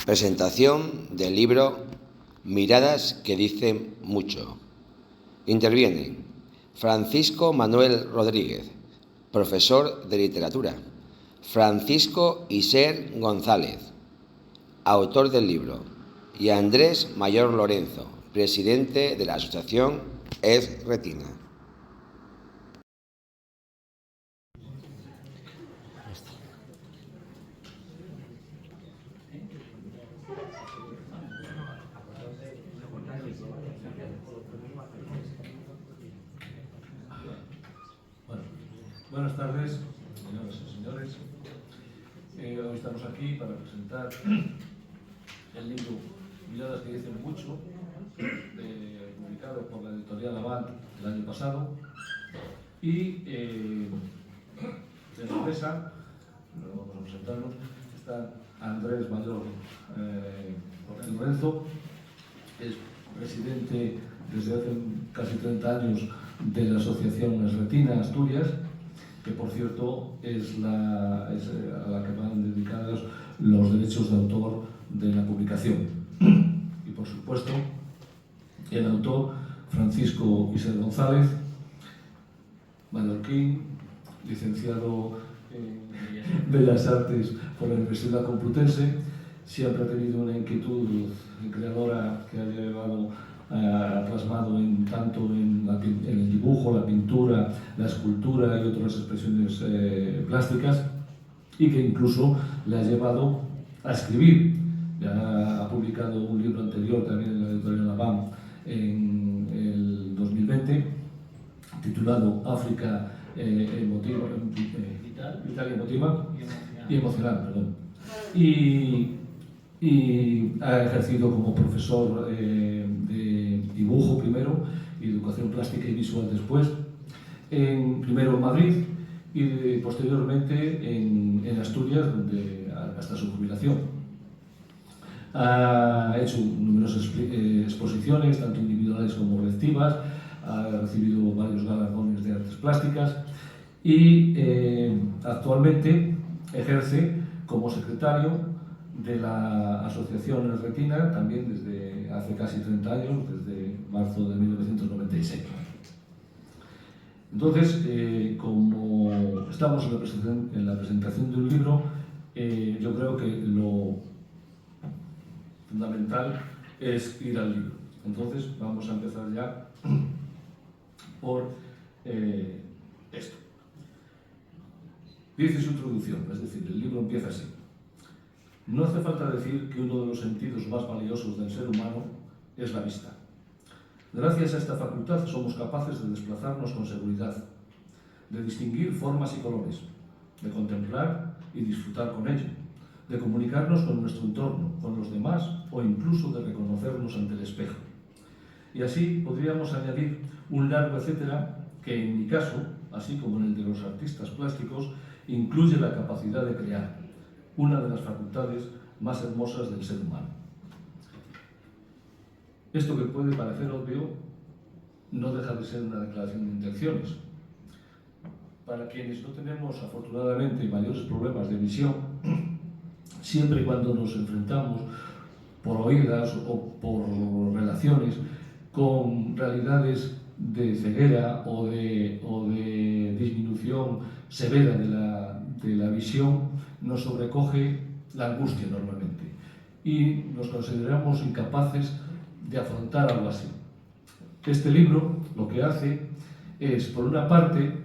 Presentación del libro Miradas que dicen mucho. Intervienen Francisco Manuel Rodríguez, profesor de literatura. Francisco Iser González, autor del libro. Y Andrés Mayor Lorenzo, presidente de la asociación EZ Retina. Buenas tardes, señoras y señores. Hoy estamos aquí para presentar el libro Miradas que dicen mucho, publicado por la editorial Avant el año pasado. Y en la mesa, vamos a presentarnos, está Andrés Mayor Lorenzo, que es presidente desde hace casi 30 años de la asociación EZ Retina Asturias, que por cierto es a la que van dedicados los derechos de autor de la publicación. Y por supuesto, el autor Francisco Iser González, mallorquín, licenciado en Bellas Artes por la Universidad Complutense, siempre ha tenido una inquietud creadora que ha llevado plasmado tanto en el dibujo, la pintura, la escultura y otras expresiones plásticas, y que incluso le ha llevado a escribir. Ya ha publicado un libro anterior también en la editorial Avant en el 2020, titulado África vital y emotiva y emocional, perdón. Y ha ejercido como profesor de dibujo primero y educación plástica y visual después, primero en Madrid y posteriormente en Asturias, donde hasta su jubilación. Ha hecho numerosas exposiciones, tanto individuales como colectivas, ha recibido varios galardones de artes plásticas y actualmente ejerce como secretario de la asociación EZ Retina, también desde hace casi 30 años, desde marzo de 1996. Entonces, como estamos en la presentación de un libro, yo creo que lo fundamental es ir al libro. Entonces, vamos a empezar ya por esto. Dice su introducción, es decir, el libro empieza así. No hace falta decir que uno de los sentidos más valiosos del ser humano es la vista. Gracias a esta facultad somos capaces de desplazarnos con seguridad, de distinguir formas y colores, de contemplar y disfrutar con ello, de comunicarnos con nuestro entorno, con los demás o incluso de reconocernos ante el espejo. Y así podríamos añadir un largo etcétera que en mi caso, así como en el de los artistas plásticos, incluye la capacidad de crear, una de las facultades más hermosas del ser humano. Esto que puede parecer obvio no deja de ser una declaración de intenciones. Para quienes no tenemos afortunadamente mayores problemas de visión, siempre y cuando nos enfrentamos por oídas o por relaciones con realidades de ceguera o de disminución severa de la visión, nos sobrecoge la angustia normalmente y nos consideramos incapaces de afrontar algo así. Este libro lo que hace es, por una parte,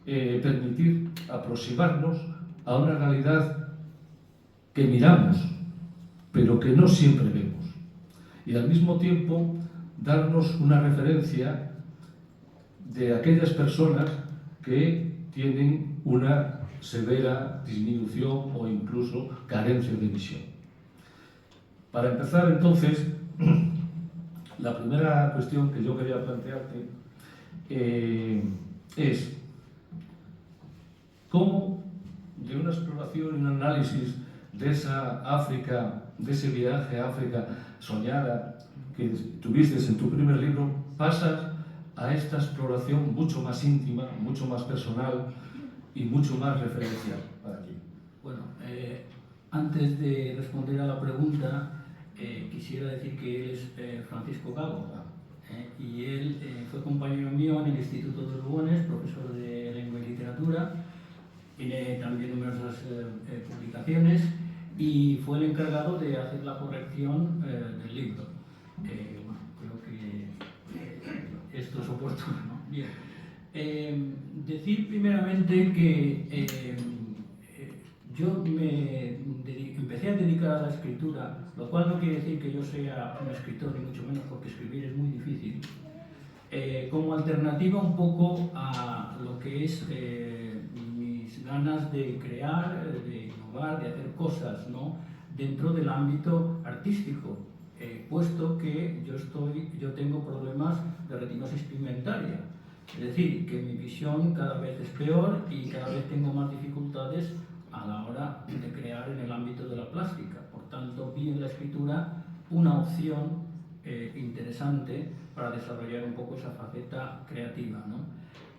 permitir aproximarnos a una realidad que miramos, pero que no siempre vemos, y al mismo tiempo darnos una referencia de aquellas personas que tienen una severa disminución o incluso carencia de visión. Para empezar, entonces, la primera cuestión que yo quería plantearte es cómo de una exploración y un análisis de esa África, de ese viaje a África soñada que tuviste en tu primer libro, pasas a esta exploración mucho más íntima, mucho más personal y mucho más referencial para ti. Bueno, Antes de responder a la pregunta, quisiera decir que él es Francisco Gago, y él fue compañero mío en el Instituto de Lugones, profesor de Lengua y Literatura, tiene también numerosas publicaciones y fue el encargado de hacer la corrección del libro. Bueno, creo que esto es oportuno, ¿no? Bien. Decir primeramente que yo empecé a dedicar a la escritura, lo cual no quiere decir que yo sea un escritor, ni mucho menos, porque escribir es muy difícil, como alternativa un poco a lo que es mis ganas de crear, de innovar, de hacer cosas, ¿no?, dentro del ámbito artístico, puesto que yo tengo problemas de retinosis pigmentaria. Es decir, que mi visión cada vez es peor y cada vez tengo más dificultades a la hora de crear en el ámbito de la plástica. Por tanto, vi en la escritura una opción interesante para desarrollar un poco esa faceta creativa, ¿no?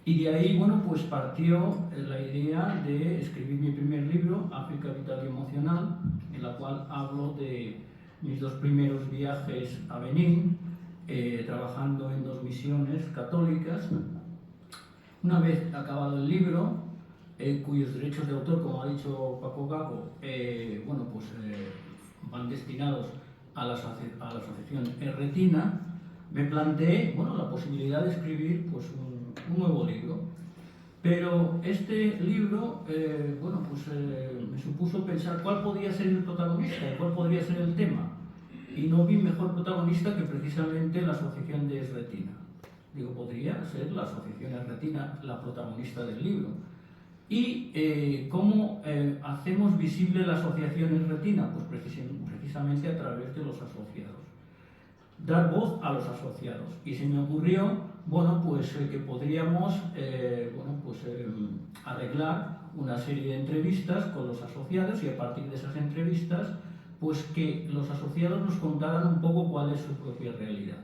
Y de ahí, bueno, pues partió la idea de escribir mi primer libro, África Vital y Emocional, en la cual hablo de mis 2 primeros viajes a Benín, trabajando en 2 misiones católicas. Una vez acabado el libro, cuyos derechos de autor, como ha dicho Paco Gago, bueno, pues, van destinados a la asociación Retina, me planteé, bueno, la posibilidad de escribir, pues, un nuevo libro. Pero este libro, bueno, pues, me supuso pensar cuál podría ser el protagonista y cuál podría ser el tema. Y no vi mejor protagonista que precisamente la asociación de Retina. Digo, podría ser la asociación Retina la protagonista del libro. ¿Y cómo hacemos visible la asociación Retina? Pues precisamente a través de los asociados. Dar voz a los asociados. Y se me ocurrió, bueno, pues que podríamos bueno, pues, arreglar una serie de entrevistas con los asociados y a partir de esas entrevistas, pues que los asociados nos contaran un poco cuál es su propia realidad,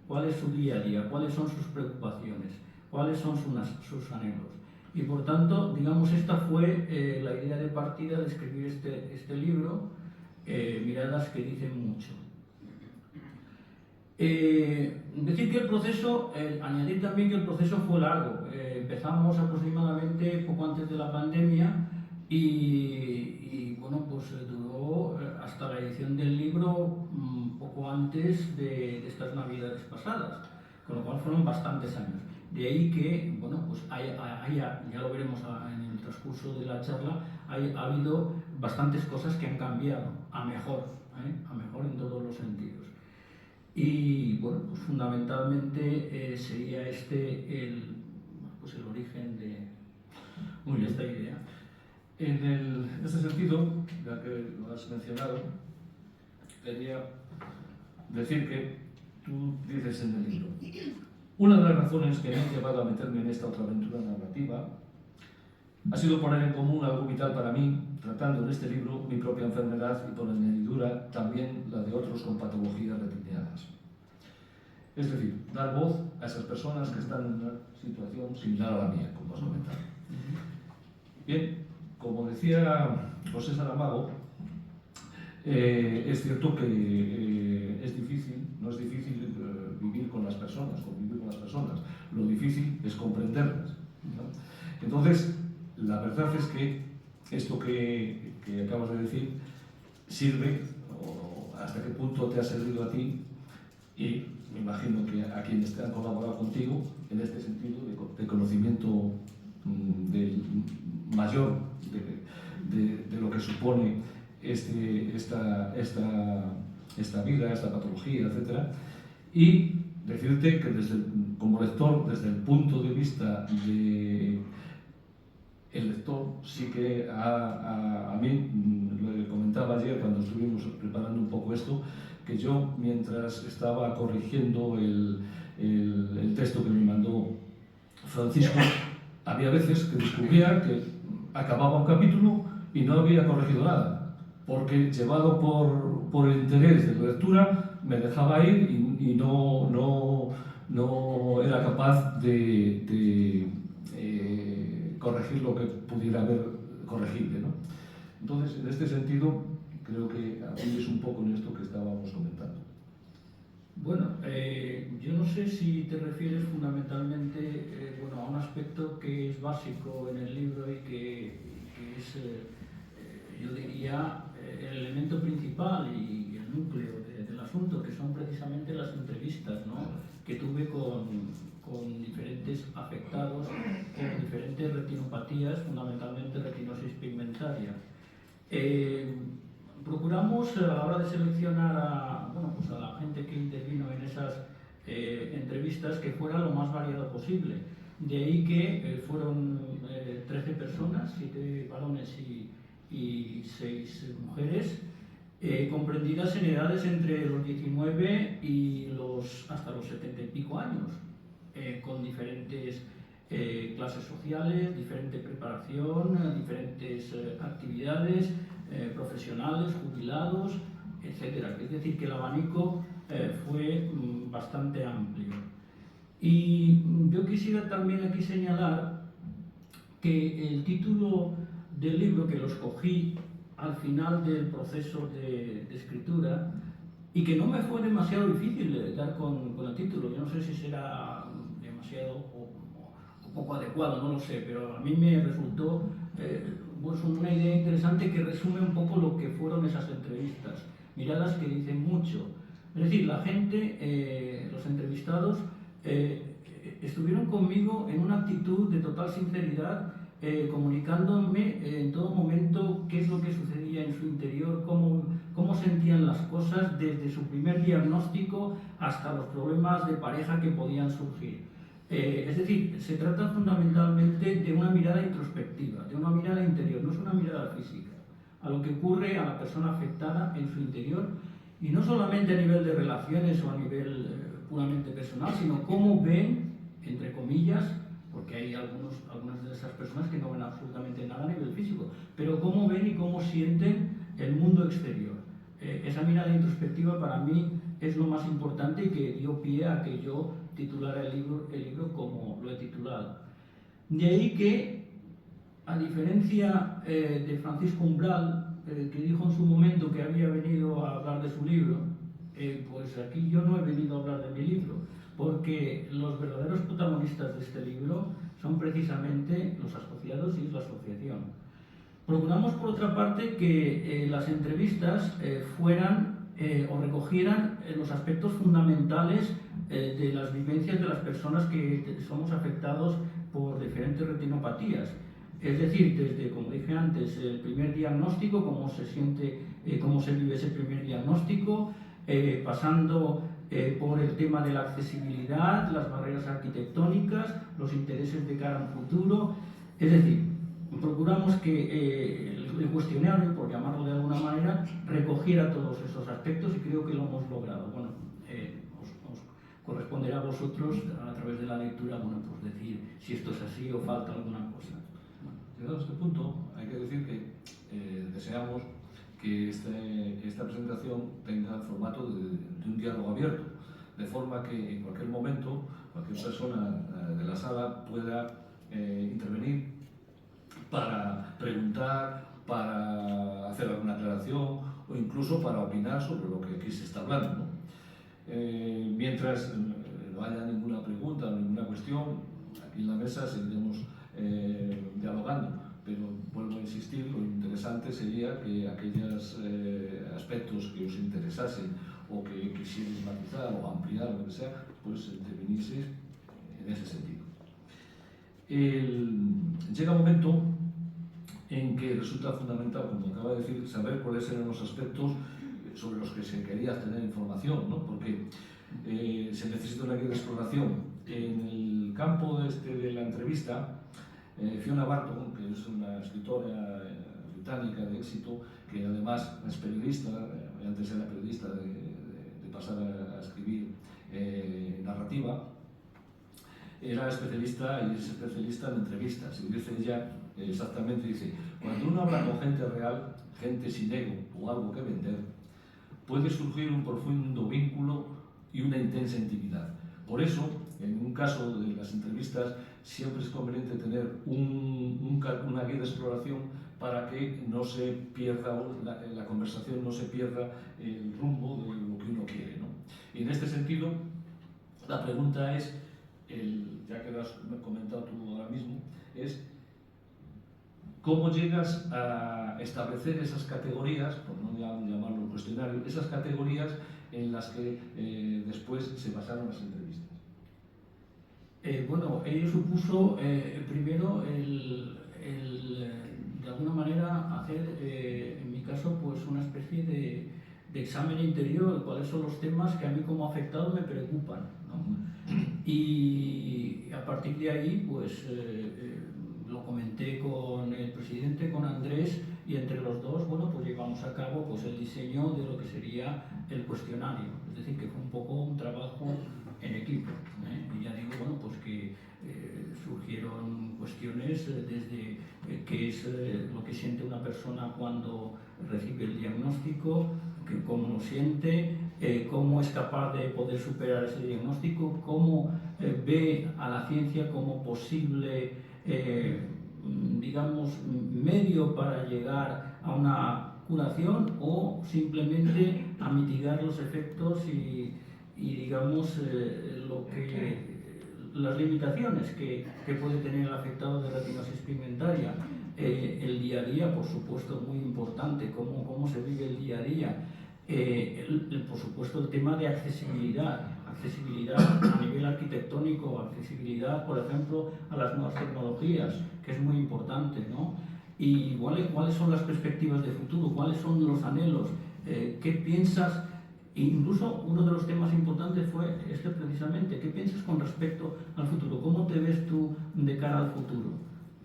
cuál es su día a día, cuáles son sus preocupaciones, cuáles son sus anhelos. Y por tanto, digamos, esta fue la idea de partida de escribir este libro, Miradas que dicen mucho. Decir que el proceso, añadir también que el proceso fue largo. Empezamos aproximadamente poco antes de la pandemia y bueno, pues duró hasta la edición del libro poco antes de estas navidades pasadas, con lo cual fueron bastantes años. De ahí que, bueno, pues ya lo veremos en el transcurso de la charla, ha habido bastantes cosas que han cambiado a mejor en todos los sentidos. Y bueno, pues fundamentalmente sería el origen de esta idea. En este sentido, ya que lo has mencionado, quería decir que tú dices en el libro: una de las razones que me han llevado a meterme en esta otra aventura narrativa ha sido poner en común algo vital para mí, tratando en este libro mi propia enfermedad y por añadidura también la de otros con patologías retinianas. Es decir, dar voz a esas personas que están en una situación similar a la mía, como has comentado. Bien, como decía José Saramago, es cierto que es difícil, no es difícil vivir con las personas, convivir con las personas, lo difícil es comprenderlas, ¿no? Entonces, la verdad es que esto que acabas de decir sirve, o hasta qué punto te ha servido a ti, y me imagino que a quienes te han colaborado contigo, en este sentido de conocimiento mayor de lo que supone esta vida, esta patología, etc. Y decirte que como lector, desde el punto de vista del lector, sí que a mí, lo comentaba ayer cuando estuvimos preparando un poco esto, que yo, mientras estaba corrigiendo el texto que me mandó Francisco, había veces que descubría que acababa un capítulo y no había corregido nada, porque llevado por el interés de la lectura me dejaba ir y no era capaz de corregir lo que pudiera haber corregible, ¿no? Entonces, en este sentido, creo que apoyes un poco en esto que estábamos comentando. Bueno, yo no sé si te refieres fundamentalmente bueno, a un aspecto que es básico en el libro y que es, yo diría, el elemento principal y el núcleo del asunto, que son precisamente las entrevistas, ¿no?, que tuve con diferentes afectados con diferentes retinopatías, fundamentalmente retinosis pigmentaria. Procuramos a la hora de seleccionar bueno, pues a la gente que intervino en esas entrevistas que fuera lo más variado posible. De ahí que fueron 13 personas, 7 varones y 6 mujeres, comprendidas en edades entre los 19 y hasta los 70 y pico años, con diferentes clases sociales, diferente preparación, diferentes actividades profesionales, jubilados, etc. Es decir, que el abanico fue bastante amplio. Y yo quisiera también aquí señalar que el título del libro, que lo escogí al final del proceso de escritura, y que no me fue demasiado difícil dar con el título, yo no sé si será demasiado o poco adecuado, no lo sé, pero a mí me resultó pues una idea interesante que resume un poco lo que fueron esas entrevistas, miradas que dicen mucho. Es decir, la gente, los entrevistados, estuvieron conmigo en una actitud de total sinceridad, comunicándome en todo momento qué es lo que sucedía en su interior, cómo sentían las cosas, desde su primer diagnóstico hasta los problemas de pareja que podían surgir. Es decir, se trata fundamentalmente de una mirada introspectiva, de una mirada interior, no es una mirada física, a lo que ocurre a la persona afectada en su interior, y no solamente a nivel de relaciones o a nivel puramente personal, sino cómo ven, entre comillas, porque hay algunas de esas personas que no ven absolutamente nada a nivel físico, pero cómo ven y cómo sienten el mundo exterior. Esa mirada introspectiva para mí es lo más importante y que dio pie a que yo titulara el libro como lo he titulado. De ahí que, a diferencia de Francisco Umbral, que dijo en su momento que había venido a hablar de su libro, pues aquí yo no he venido a hablar de mi libro, porque los verdaderos protagonistas de este libro son precisamente los asociados y la asociación. Procuramos, por otra parte, que las entrevistas fueran o recogieran los aspectos fundamentales de las vivencias de las personas que somos afectados por diferentes retinopatías. Es decir, desde, como dije antes, el primer diagnóstico, cómo se siente, cómo se vive ese primer diagnóstico, pasando por el tema de la accesibilidad, las barreras arquitectónicas, los intereses de cara a un futuro. Es decir, procuramos que el cuestionario, por llamarlo de alguna manera, recogiera todos esos aspectos y creo que lo hemos logrado. Bueno, os corresponderá a vosotros, a través de la lectura, bueno, pues decir si esto es así o falta alguna cosa. Llegado a este punto, hay que decir que deseamos que esta presentación tenga el formato de un diálogo abierto, de forma que en cualquier momento cualquier persona de la sala pueda intervenir para preguntar, para hacer alguna aclaración o incluso para opinar sobre lo que aquí se está hablando, ¿no? Mientras no haya ninguna pregunta o ninguna cuestión, aquí en la mesa seguiremos dialogando, pero vuelvo a insistir, lo interesante sería que aquellos aspectos que os interesasen o que quisierais matizar o ampliar o lo que sea, pues intervinieseis en ese sentido. Llega un momento en que resulta fundamental, como acaba de decir, saber cuáles eran los aspectos sobre los que se quería obtener información, ¿no? Porque se necesita una guía de exploración. En el campo de la entrevista, Fiona Barton, que es una escritora británica de éxito, que además es periodista, antes era periodista de pasar a escribir narrativa, era especialista y es especialista en entrevistas. Y dice ella, exactamente, dice, cuando uno habla con gente real, gente sin ego o algo que vender, puede surgir un profundo vínculo y una intensa intimidad. Por eso, en un caso de las entrevistas, siempre es conveniente tener una guía de exploración para que no se pierda la conversación, no se pierda el rumbo de lo que uno quiere, ¿no? Y en este sentido, la pregunta es, ya que lo has comentado tú ahora mismo, es ¿cómo llegas a establecer esas categorías, por no llamarlo cuestionario, esas categorías en las que después se basaron las entrevistas? Bueno, ello supuso primero de alguna manera hacer, en mi caso, pues una especie de examen interior de cuáles son los temas que a mí como afectado me preocupan, ¿no? Y a partir de ahí, pues lo comenté con el presidente, con Andrés, y entre los dos, bueno, pues llevamos a cabo pues el diseño de lo que sería el cuestionario. Es decir, que fue un poco un trabajo en equipo, ¿eh? Y ya digo, bueno, pues que surgieron cuestiones desde qué es lo que siente una persona cuando recibe el diagnóstico, cómo lo siente, cómo es capaz de poder superar ese diagnóstico, cómo ve a la ciencia como posible, digamos, medio para llegar a una curación o simplemente a mitigar los efectos y digamos, las limitaciones que puede tener el afectado de retinosis pigmentaria. El día a día, por supuesto, muy importante, cómo se vive el día a día. Por supuesto, el tema de accesibilidad a nivel arquitectónico, accesibilidad, por ejemplo, a las nuevas tecnologías, que es muy importante, ¿no? Y cuáles son las perspectivas de futuro, cuáles son los anhelos, qué piensas. Incluso uno de los temas importantes fue precisamente, ¿qué piensas con respecto al futuro? ¿Cómo te ves tú de cara al futuro?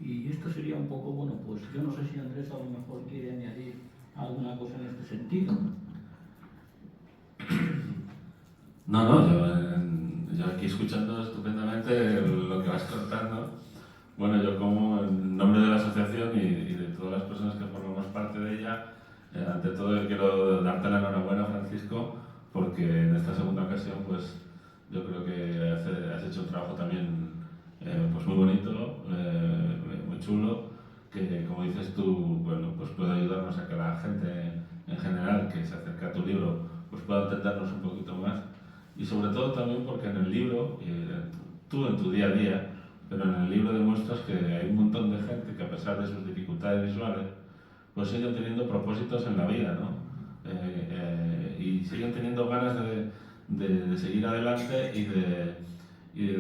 Y esto sería un poco, bueno, pues yo no sé si Andrés a lo mejor quiere añadir alguna cosa en este sentido. No, yo aquí escuchando estupendamente lo que vas contando. Bueno, yo como en nombre de la asociación y de todas las personas que formamos parte de ella, ante todo yo quiero darte la enhorabuena, Francisco, porque en esta segunda ocasión pues yo creo que has hecho un trabajo también pues muy bonito, muy chulo, que como dices tú, bueno, pues puede ayudarnos a que la gente en general que se acerca a tu libro pues pueda entendernos un poquito más, y sobre todo también porque en el libro, tú en tu día a día, pero en el libro demuestras que hay un montón de gente que a pesar de sus dificultades visuales pues siguen teniendo propósitos en la vida, ¿no? Y siguen teniendo ganas de seguir adelante y de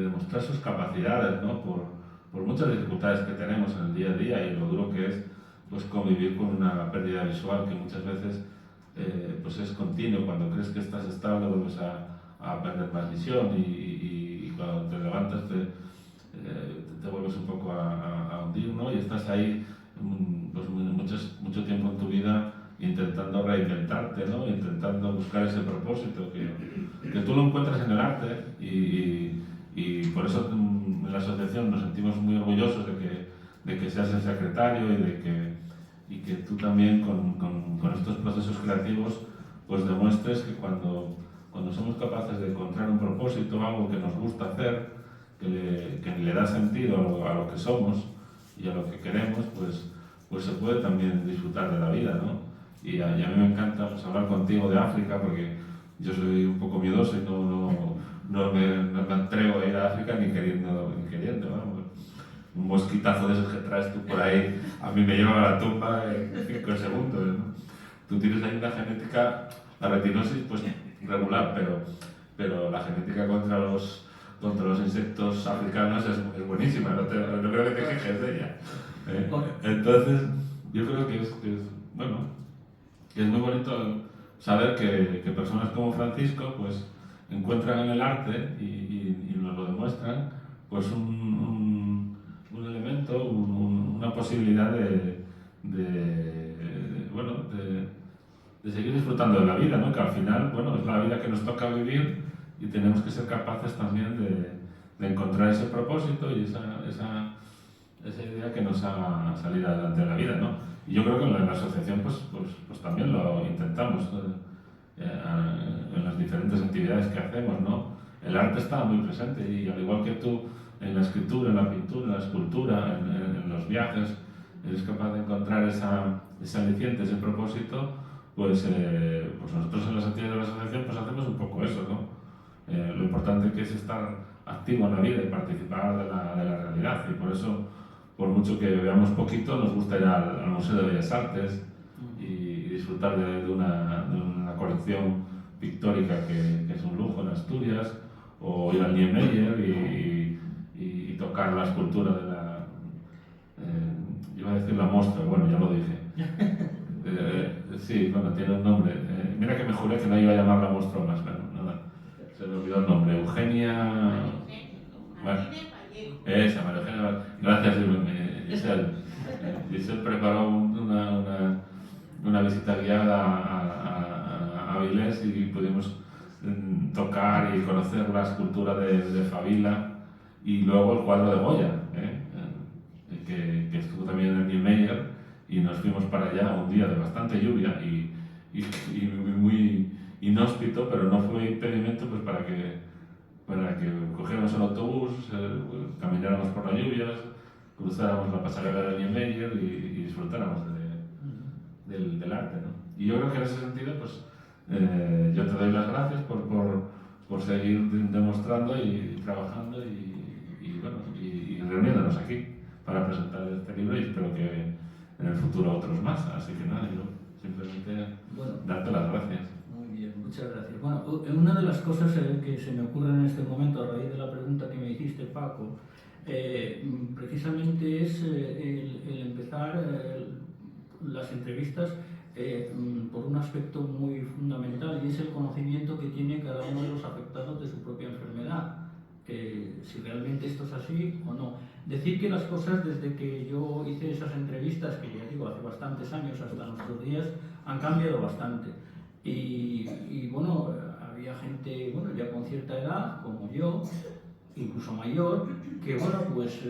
demostrar sus capacidades, ¿no? Por muchas dificultades que tenemos en el día a día y lo duro que es pues, convivir con una pérdida visual que muchas veces pues es continuo. Cuando crees que estás estable vuelves a perder más visión y cuando te levantas te vuelves un poco a hundir, ¿no? Y estás ahí pues mucho tiempo en tu vida intentando reinventarte, ¿no? Intentando buscar ese propósito que tú lo encuentras en el arte y por eso en la asociación nos sentimos muy orgullosos de que seas el secretario y que tú también con estos procesos creativos pues demuestres que cuando somos capaces de encontrar un propósito, algo que nos gusta hacer, que le da sentido a lo que somos y a lo que queremos, pues se puede también disfrutar de la vida, ¿no? Y a mí me encanta pues, hablar contigo de África porque yo soy un poco miedoso y no me atrevo a ir a África ni queriendo, vamos. Un mosquitazo de esos que traes tú por ahí, a mí me lleva a la tumba en 5 segundos, ¿no? Tú tienes ahí una genética, la retinosis, pues regular, pero la genética contra los insectos africanos es buenísima, no creo que te quejes de ella. Entonces, yo creo que es muy bonito saber que personas como Francisco pues, encuentran en el arte y nos lo demuestran pues un elemento, una posibilidad de seguir disfrutando de la vida, ¿no? Que al final, bueno, es la vida que nos toca vivir y tenemos que ser capaces también de encontrar ese propósito y esa idea que nos haga salir adelante de la vida, ¿no? Y yo creo que en la asociación pues también lo intentamos en las diferentes actividades que hacemos, ¿no? El arte está muy presente y al igual que tú en la escritura, en la pintura, en la escultura, en los viajes, eres capaz de encontrar ese aliciente, ese propósito, pues nosotros en las actividades de la asociación pues hacemos un poco eso, ¿no? Lo importante que es estar activo en la vida y participar de la realidad, y por eso, por mucho que veamos poquito, nos gusta ir al Museo de Bellas Artes y disfrutar de una colección pictórica que es un lujo en Asturias, o ir al Niemeyer y tocar la escultura de la... iba a decir la muestra, bueno, ya lo dije. Sí, bueno, tiene un nombre. Mira que me juré que no iba a llamar la muestra más, pero nada, se me olvidó el nombre. Eugenia... Esa, María Eugenia. Gracias, Giselle. Giselle preparó una visita guiada a Avilés y pudimos tocar y conocer la escultura de Fabila, y luego el cuadro de Goya, que estuvo también en el Niemeyer, y nos fuimos para allá un día de bastante lluvia y muy inhóspito, pero no fue impedimento pues para que cogiéramos el autobús, camináramos por las lluvias, cruzáramos la pasarela del Niemeyer y disfrutáramos del arte, ¿no? Y yo creo que en ese sentido, pues yo te doy las gracias por seguir demostrando y trabajando y reuniéndonos aquí para presentar este libro, y espero que en el futuro otros más. Así que nada, yo simplemente darte las gracias. Muy bien, muchas gracias. Bueno, una de las cosas que se me ocurren en este momento a raíz de la pregunta que me hiciste, Paco, precisamente es el empezar las entrevistas por un aspecto muy fundamental, y es el conocimiento que tiene cada uno de los afectados de su propia enfermedad, si realmente esto es así o no. Decir que las cosas, desde que yo hice esas entrevistas, que ya digo, hace bastantes años hasta nuestros días, han cambiado bastante. Y bueno, había gente, bueno, ya con cierta edad, como yo, incluso mayor, que bueno, pues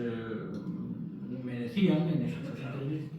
me decían en esas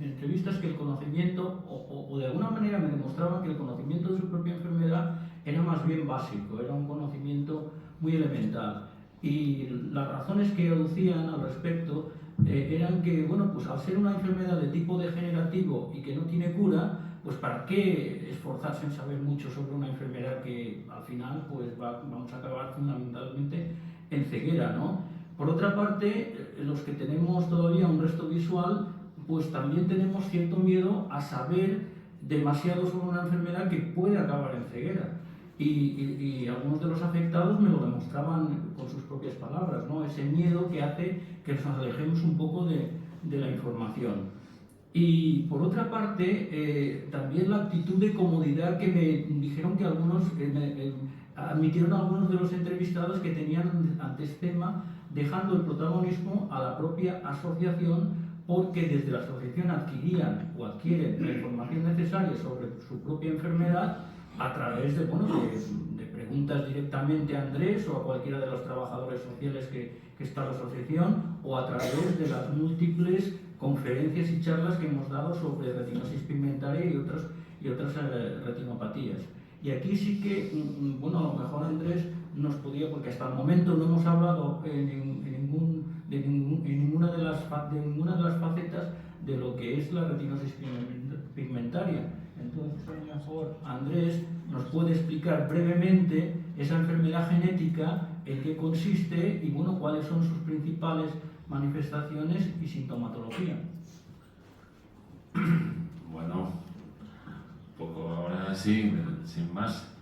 entrevistas que el conocimiento, o de alguna manera me demostraban que el conocimiento de su propia enfermedad era más bien básico, era un conocimiento muy elemental. Y las razones que aducían al respecto eran que, bueno, pues al ser una enfermedad de tipo degenerativo y que no tiene cura, pues para qué esforzarse en saber mucho sobre una enfermedad que al final pues vamos a acabar fundamentalmente en ceguera, ¿no? Por otra parte, los que tenemos todavía un resto visual, pues también tenemos cierto miedo a saber demasiado sobre una enfermedad que puede acabar en ceguera. Y algunos de los afectados me lo demostraban con sus propias palabras, ¿no? Ese miedo que hace que nos alejemos un poco de la información. Y por otra parte, también la actitud de comodidad que me dijeron que algunos, admitieron algunos de los entrevistados que tenían ante este tema, dejando el protagonismo a la propia asociación, porque desde la asociación adquirían o adquieren la información necesaria sobre su propia enfermedad a través de preguntas directamente a Andrés o a cualquiera de los trabajadores sociales que está en la asociación, o a través de las múltiples conferencias y charlas que hemos dado sobre retinosis pigmentaria y otras retinopatías. Y aquí sí que, bueno, a lo mejor Andrés nos podía, porque hasta el momento no hemos hablado en ninguna de las facetas de lo que es la retinosis pigmentaria. Entonces, a lo mejor Andrés nos puede explicar brevemente esa enfermedad genética, en qué consiste y, bueno, cuáles son sus principales manifestaciones y sintomatología. Bueno, un poco ahora sí, sin más.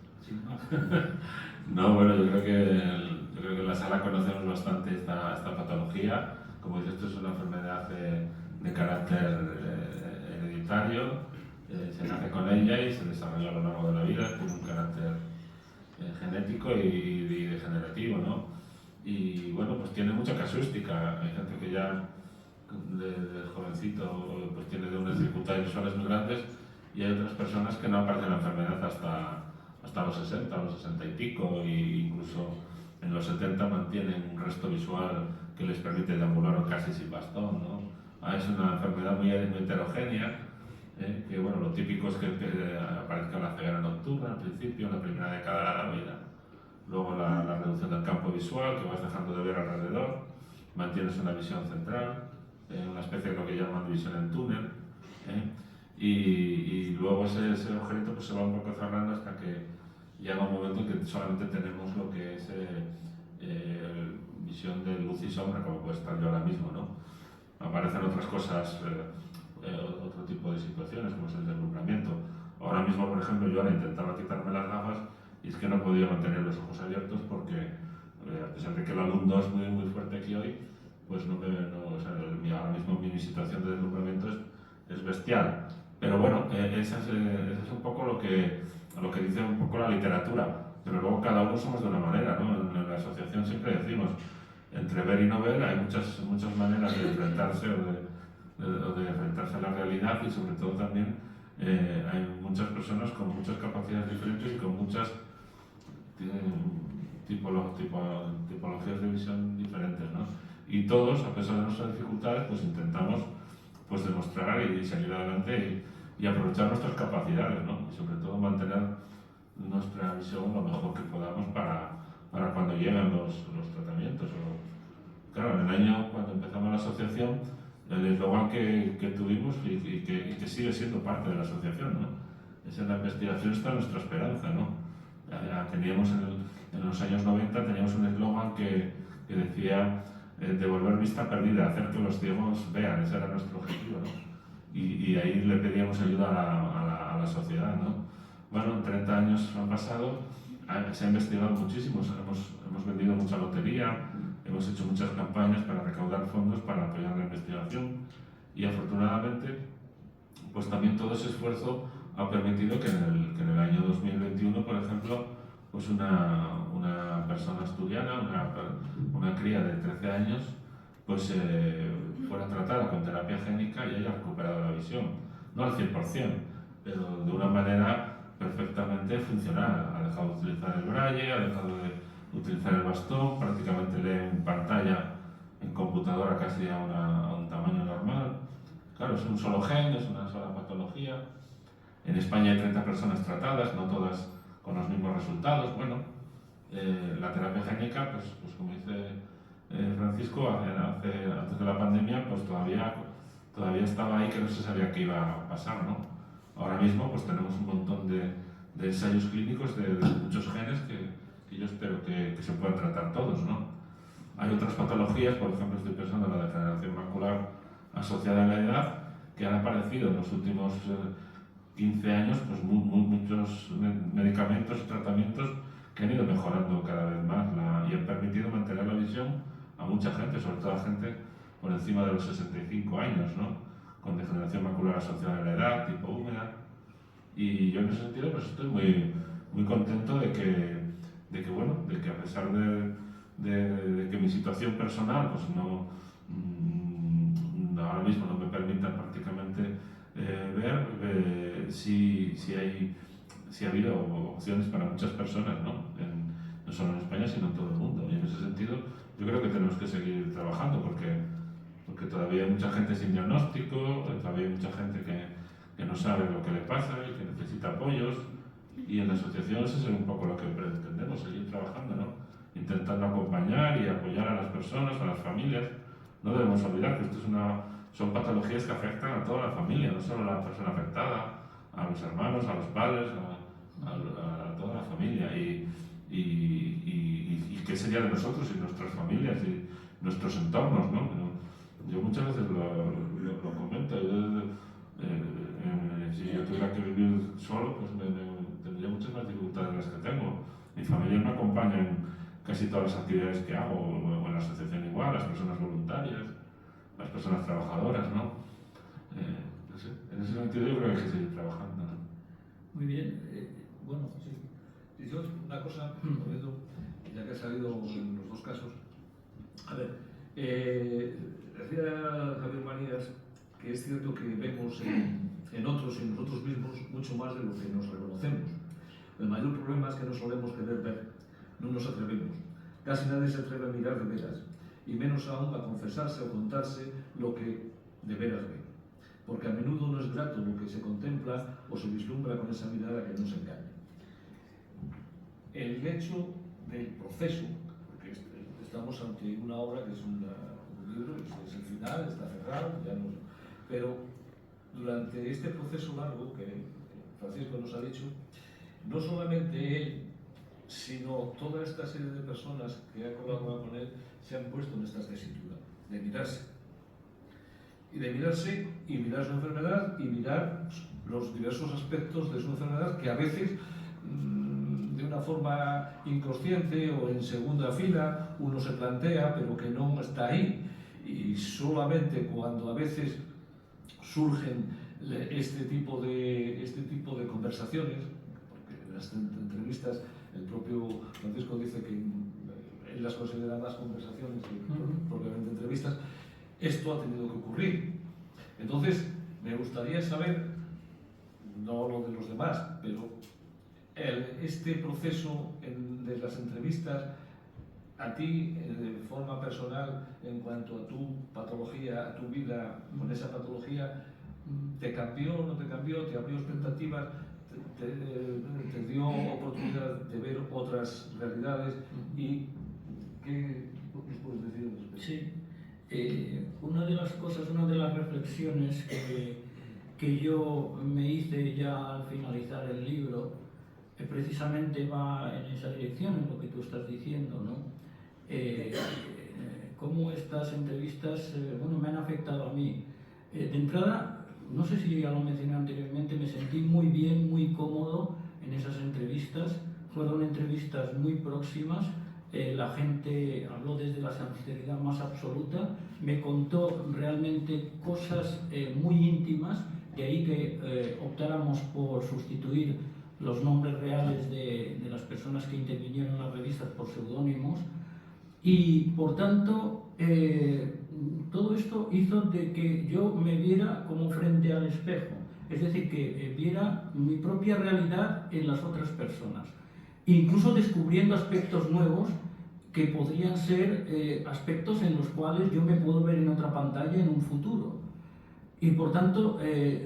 No, bueno, yo creo que en la sala conocemos bastante esta patología. Como dices, esto es una enfermedad de carácter hereditario. Se nace con ella y se desarrolla a lo largo de la vida, tiene un carácter genético y degenerativo, ¿no? Y bueno, pues tiene mucha casuística. Hay gente que ya de jovencito pues tiene de unas dificultades visuales muy grandes, y hay otras personas que no aparecen la enfermedad hasta los 60, los 60 y pico, e incluso en los 70 mantienen un resto visual que les permite deambular casi sin bastón, ¿no? Es una enfermedad muy heterogénea, que bueno, lo típico es que aparezca la ceguera nocturna al principio, en la primera década de la vida. Luego la reducción del campo visual, que vas dejando de ver alrededor, mantienes una visión central, una especie de lo que llaman división en túnel, y luego ese objeto pues se va un poco cerrando hasta que llega un momento en que solamente tenemos lo que es visión de luz y sombra, como puede estar yo ahora mismo, ¿no? Aparecen otras cosas, otro tipo de situaciones, como es el deslumbramiento. Ahora mismo, por ejemplo, yo ahora intentaba quitarme las gafas y es que no podía mantener los ojos abiertos porque, a pesar de que la luz no es muy fuerte aquí hoy, pues o sea, ahora mismo mi situación de deslumbramiento es bestial. Pero bueno, eso es un poco lo que dice un poco la literatura. Pero luego cada uno somos de una manera, ¿no? En la asociación siempre decimos, entre ver y no ver hay muchas maneras de enfrentarse o de enfrentarse a la realidad, y sobre todo también hay muchas personas con muchas capacidades diferentes y con muchas tipologías de visión diferentes, ¿no? Y todos, a pesar de nuestras dificultades, pues intentamos pues demostrar y salir adelante y aprovechar nuestras capacidades, ¿no? Y sobre todo mantener nuestra visión lo mejor que podamos para cuando lleguen los tratamientos. Claro, en el año cuando empezamos la asociación, el eslogan que tuvimos y que sigue siendo parte de la asociación, ¿no? Es: en la investigación está nuestra esperanza, ¿no? Teníamos en los años 90 teníamos un eslogan que decía devolver vista perdida, hacer que los ciegos vean. Ese era nuestro objetivo, ¿no? Y ahí le pedíamos ayuda a la sociedad, ¿no? Bueno, 30 años han pasado, se ha investigado muchísimo, hemos vendido mucha lotería, hemos hecho muchas campañas para recaudar fondos para apoyar la investigación, y afortunadamente pues también todo ese esfuerzo ha permitido que en el año 2021, por ejemplo, pues una persona asturiana, una cría de 13 años, pues fuera tratada con terapia génica y haya recuperado la visión. No al 100%, pero de una manera perfectamente funcional. Ha dejado de utilizar el braille, ha dejado de utilizar el bastón, prácticamente lee en pantalla, en computadora, casi a un tamaño normal. Claro, es un solo gen, es una sola patología. En España hay 30 personas tratadas, no todas con los mismos resultados. Bueno, la terapia génica, pues como dice Francisco, antes de la pandemia, pues todavía estaba ahí, que no se sabía qué iba a pasar, ¿no? Ahora mismo pues tenemos un montón de ensayos clínicos de muchos genes que yo espero que se puedan tratar todos, ¿no? Hay otras patologías, por ejemplo, estoy pensando en la degeneración macular asociada a la edad, que han aparecido en los últimos 15 años, pues muchos medicamentos y tratamientos que han ido mejorando cada vez más y han permitido mantener la visión a mucha gente, sobre todo a gente por encima de los 65 años, ¿no? Con degeneración macular asociada a la edad, tipo húmeda. Y yo en ese sentido pues estoy muy contento de que a pesar de que mi situación personal pues ahora mismo no me permita prácticamente ver si ha habido opciones para muchas personas, ¿no? No solo en España, sino en todo el mundo. Y en ese sentido yo creo que tenemos que seguir trabajando porque todavía hay mucha gente sin diagnóstico, todavía hay mucha gente que no sabe lo que le pasa y que necesita apoyos, y en la asociación eso es un poco lo que pretendemos, seguir trabajando, ¿no? Intentando acompañar y apoyar a las personas, a las familias. No debemos olvidar que son patologías que afectan a toda la familia, no solo a la persona afectada, a los hermanos, a los padres, a toda la familia. Y qué sería de nosotros y nuestras familias y nuestros entornos, ¿no? Yo muchas veces lo comento. Si yo tuviera que vivir solo, pues tendría muchas más dificultades de las que tengo. Mi familia me acompaña en casi todas las actividades que hago, o en la asociación igual, las personas voluntarias, las personas trabajadoras, ¿no? No sé, en ese sentido yo creo que hay que seguir trabajando, ¿no? Muy bien, bueno, sí. Y yo, una cosa, ya que ha salido en los dos casos, a ver, decía Javier Manías que es cierto que vemos en otros y en nosotros mismos mucho más de lo que nos reconocemos. El mayor problema es que no solemos querer ver, no nos atrevemos. Casi nadie se atreve a mirar de veras, y menos aún a confesarse o contarse lo que de veras ve. Porque a menudo no es grato lo que se contempla o se vislumbra con esa mirada que nos engaña. El hecho del proceso, porque estamos ante una obra que es un libro es el final, está cerrado, ya no, pero durante este proceso largo que Francisco nos ha dicho, no solamente él, sino toda esta serie de personas que ha colaborado con él se han puesto en esta tesitura de mirarse. Y de mirarse y mirar su enfermedad y mirar los diversos aspectos de su enfermedad que a veces de una forma inconsciente o en segunda fila uno se plantea pero que no está ahí, y solamente cuando a veces surgen este tipo de conversaciones, porque en las entrevistas el propio Francisco dice que él las considera más conversaciones que propiamente entrevistas, esto ha tenido que ocurrir. Entonces me gustaría saber, no lo de los demás, pero este proceso de las entrevistas, a ti de forma personal, en cuanto a tu patología, a tu vida con esa patología, ¿te cambió, no te cambió, te abrió expectativas, te dio oportunidad de ver otras realidades? ¿Y qué nos puedes decir al respecto? Sí, una de las cosas, una de las reflexiones que yo me hice ya al finalizar el libro, precisamente va en esa dirección, en lo que tú estás diciendo, ¿no? Cómo estas entrevistas me han afectado a mí. De entrada, no sé si ya lo mencioné anteriormente, me sentí muy bien, muy cómodo en esas entrevistas. Fueron entrevistas muy próximas, la gente habló desde la sinceridad más absoluta, me contó realmente cosas muy íntimas, de ahí que optáramos por sustituir los nombres reales de las personas que intervinieron en las revistas por seudónimos. Y por tanto, todo esto hizo de que yo me viera como frente al espejo, es decir, que viera mi propia realidad en las otras personas, incluso descubriendo aspectos nuevos que podrían ser aspectos en los cuales yo me puedo ver en otra pantalla en un futuro. Y por tanto,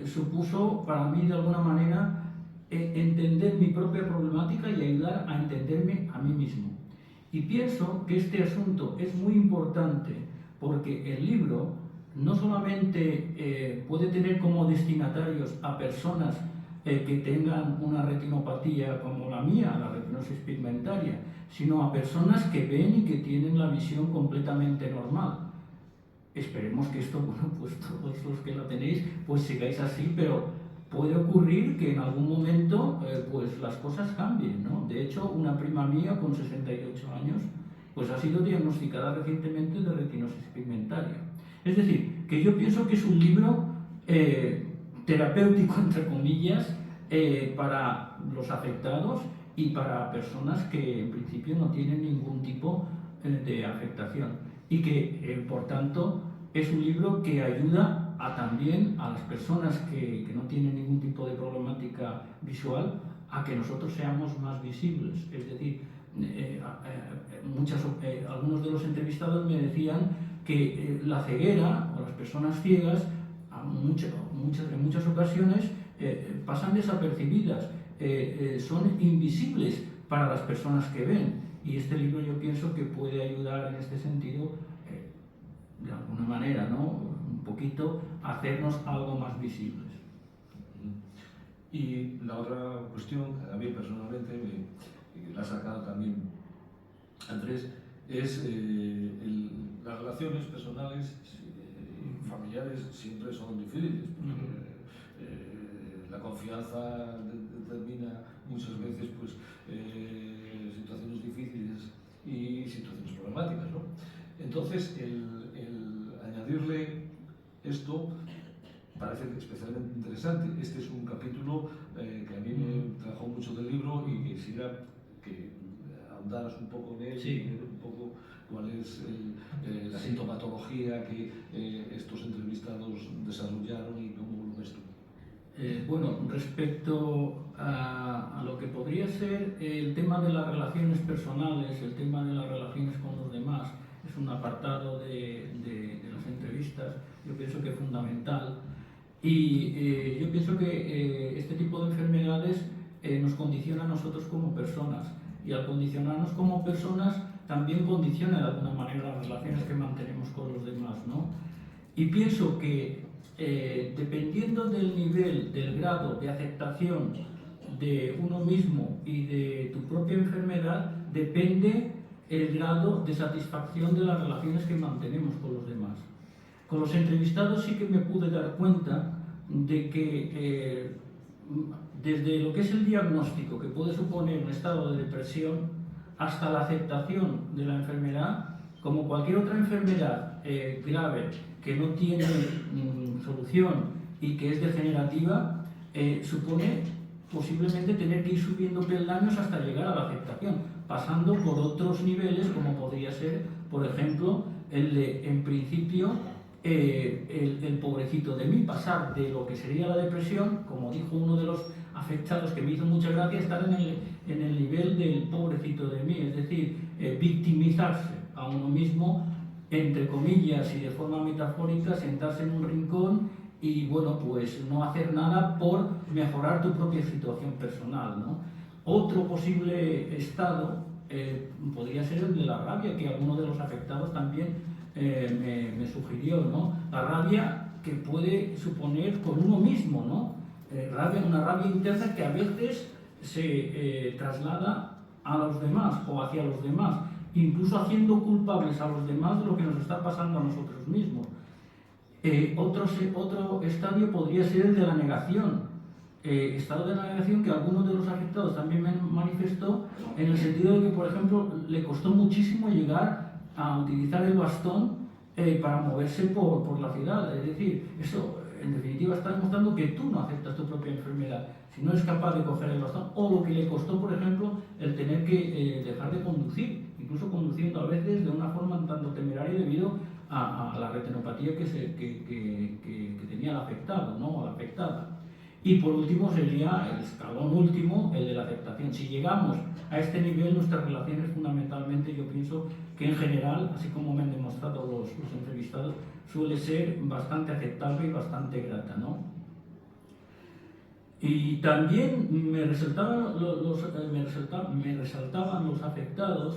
supuso para mí de alguna manera entender mi propia problemática y ayudar a entenderme a mí mismo. Y pienso que este asunto es muy importante porque el libro no solamente puede tener como destinatarios a personas que tengan una retinopatía como la mía, la retinosis pigmentaria, sino a personas que ven y que tienen la visión completamente normal. Esperemos que esto, pues todos los que la tenéis, pues sigáis así, pero puede ocurrir que en algún momento pues las cosas cambien, ¿no? De hecho, una prima mía con 68 años pues ha sido diagnosticada recientemente de retinosis pigmentaria. Es decir, que yo pienso que es un libro terapéutico, entre comillas, para los afectados y para personas que en principio no tienen ningún tipo de afectación. Y que, por tanto, es un libro que ayuda también a las personas que no tienen ningún tipo de problemática visual a que nosotros seamos más visibles. Es decir, algunos de los entrevistados me decían que la ceguera o las personas ciegas en muchas ocasiones pasan desapercibidas, son invisibles para las personas que ven, y este libro yo pienso que puede ayudar en este sentido de alguna manera, ¿no? Un poquito a hacernos algo más visibles. Y la otra cuestión, a mí personalmente la ha sacado también Andrés, es las relaciones personales y familiares siempre son difíciles, porque la confianza determina muchas veces pues, situaciones difíciles y situaciones problemáticas, ¿no? Entonces, el añadirle esto parece especialmente interesante. Este es un capítulo que a mí me trajo mucho del libro y quisiera que ahondaras un poco en él, sí. Un poco cuál es la sintomatología que estos entrevistados desarrollaron y cómo lo ves tú. Bueno, respecto a lo que podría ser el tema de las relaciones personales, el tema de las relaciones con los demás, es un apartado de las entrevistas, yo pienso que es fundamental. Y yo pienso que este tipo de enfermedades nos condiciona a nosotros como personas, y al condicionarnos como personas también condiciona de alguna manera las relaciones que mantenemos con los demás, ¿no? Y pienso que dependiendo del nivel, del grado de aceptación de uno mismo y de tu propia enfermedad, depende el grado de satisfacción de las relaciones que mantenemos con los demás. Con los entrevistados sí que me pude dar cuenta de que desde lo que es el diagnóstico, que puede suponer un estado de depresión, hasta la aceptación de la enfermedad, como cualquier otra enfermedad grave que no tiene solución y que es degenerativa, supone posiblemente tener que ir subiendo peldaños hasta llegar a la aceptación, pasando por otros niveles, como podría ser, por ejemplo, el de, en principio, el pobrecito de mí, pasar de lo que sería la depresión, como dijo uno de los afectados que me hizo mucha gracia, estar en el nivel del pobrecito de mí, es decir, victimizarse a uno mismo, entre comillas y de forma metafórica, sentarse en un rincón y, bueno, pues no hacer nada por mejorar tu propia situación personal, ¿no? Otro posible estado podría ser el de la rabia, que alguno de los afectados también me sugirió, ¿no? La rabia que puede suponer con uno mismo, ¿no? Una rabia interna que a veces se traslada a los demás o hacia los demás, incluso haciendo culpables a los demás de lo que nos está pasando a nosotros mismos. Otro estadio podría ser el de la negación. Estado de la negación que algunos de los afectados también me manifestó, en el sentido de que, por ejemplo, le costó muchísimo llegar a utilizar el bastón para moverse por la ciudad. Es decir, eso en definitiva está demostrando que tú no aceptas tu propia enfermedad, si no eres capaz de coger el bastón, o lo que le costó, por ejemplo, el tener que dejar de conducir, incluso conduciendo a veces de una forma un tanto temeraria debido a la retinopatía que tenía el afectado, ¿no? O la afectada. Y por último sería el escalón último, el de la aceptación. Si llegamos a este nivel, nuestras relaciones fundamentalmente, yo pienso que en general, así como me han demostrado los entrevistados, suele ser bastante aceptable y bastante grata, ¿no? Y también me resaltaban los afectados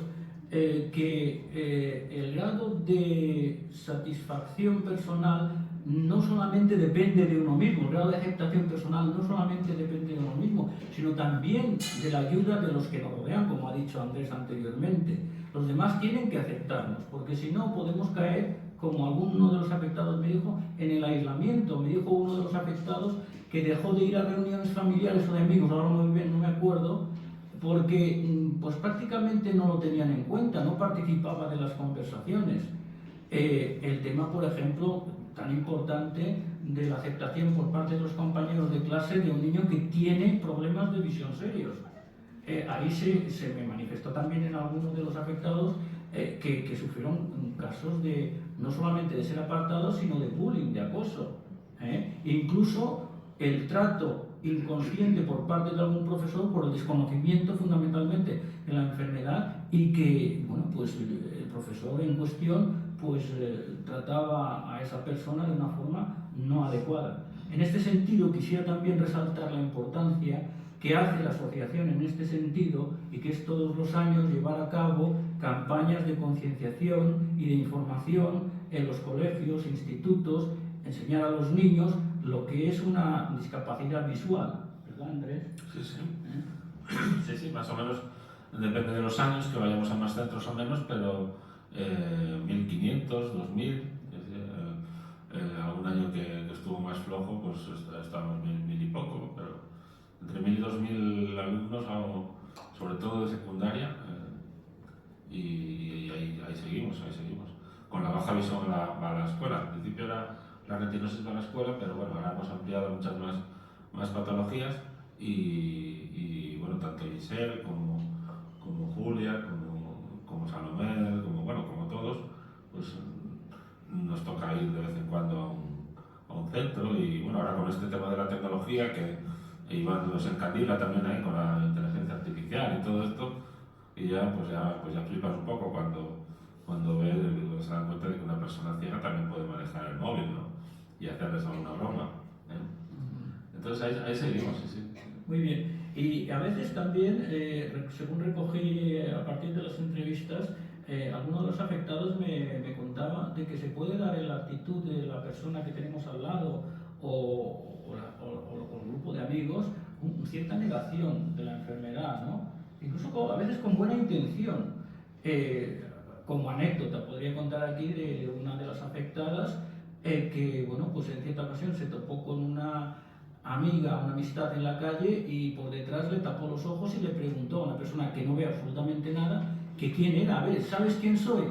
que el grado de satisfacción personal no solamente depende de uno mismo, el grado de aceptación personal no solamente depende de uno mismo, sino también de la ayuda de los que nos rodean, como ha dicho Andrés anteriormente. Los demás tienen que aceptarnos, porque si no podemos caer, como alguno de los afectados me dijo, en el aislamiento. Me dijo uno de los afectados que dejó de ir a reuniones familiares o de amigos, ahora muy bien no me acuerdo, porque pues prácticamente no lo tenían en cuenta, no participaba de las conversaciones. El tema, por ejemplo, tan importante de la aceptación por parte de los compañeros de clase de un niño que tiene problemas de visión serios. Ahí se me manifestó también en algunos de los afectados que sufrieron casos de no solamente de ser apartados, sino de bullying, de acoso. Incluso el trato inconsciente por parte de algún profesor por el desconocimiento fundamentalmente de la enfermedad y que, bueno, pues el profesor en cuestión pues trataba a esa persona de una forma no adecuada. En este sentido quisiera también resaltar la importancia que hace la asociación en este sentido y que es todos los años llevar a cabo campañas de concienciación y de información en los colegios, institutos, enseñar a los niños lo que es una discapacidad visual, ¿verdad, Andrés? Sí, sí. Sí, sí, más o menos depende de los años, que vayamos a más centros o menos, pero 1500, 2000, algún año que estuvo más flojo, pues estábamos 1000 y poco, pero entre 1000 y 2000 alumnos, sobre todo de secundaria, y ahí seguimos, con la baja visión a la escuela. Al principio era la retinosis de la escuela, pero bueno, ahora hemos ampliado muchas más patologías y bueno, tanto Giselle como Julia, como Salomé, como todos, pues nos toca ir de vez en cuando a un centro y bueno, ahora con este tema de la tecnología que Iván nos encandila también ahí con la inteligencia artificial y todo esto, y ya flipas un poco cuando se dan cuenta de que una persona ciega también puede manejar el móvil, ¿no? Y hacerles alguna broma, ¿eh? Entonces ahí seguimos, sí. Muy bien. Y a veces también, según recogí a partir de las entrevistas, alguno de los afectados me contaba de que se puede dar en la actitud de la persona que tenemos al lado o el grupo de amigos cierta negación de la enfermedad, ¿no? Incluso a veces con buena intención. Como anécdota, podría contar aquí de una de las afectadas que, bueno, pues en cierta ocasión se topó con una amiga, una amistad en la calle y por detrás le tapó los ojos y le preguntó a una persona que no ve absolutamente nada que quién era. A ver, ¿sabes quién soy?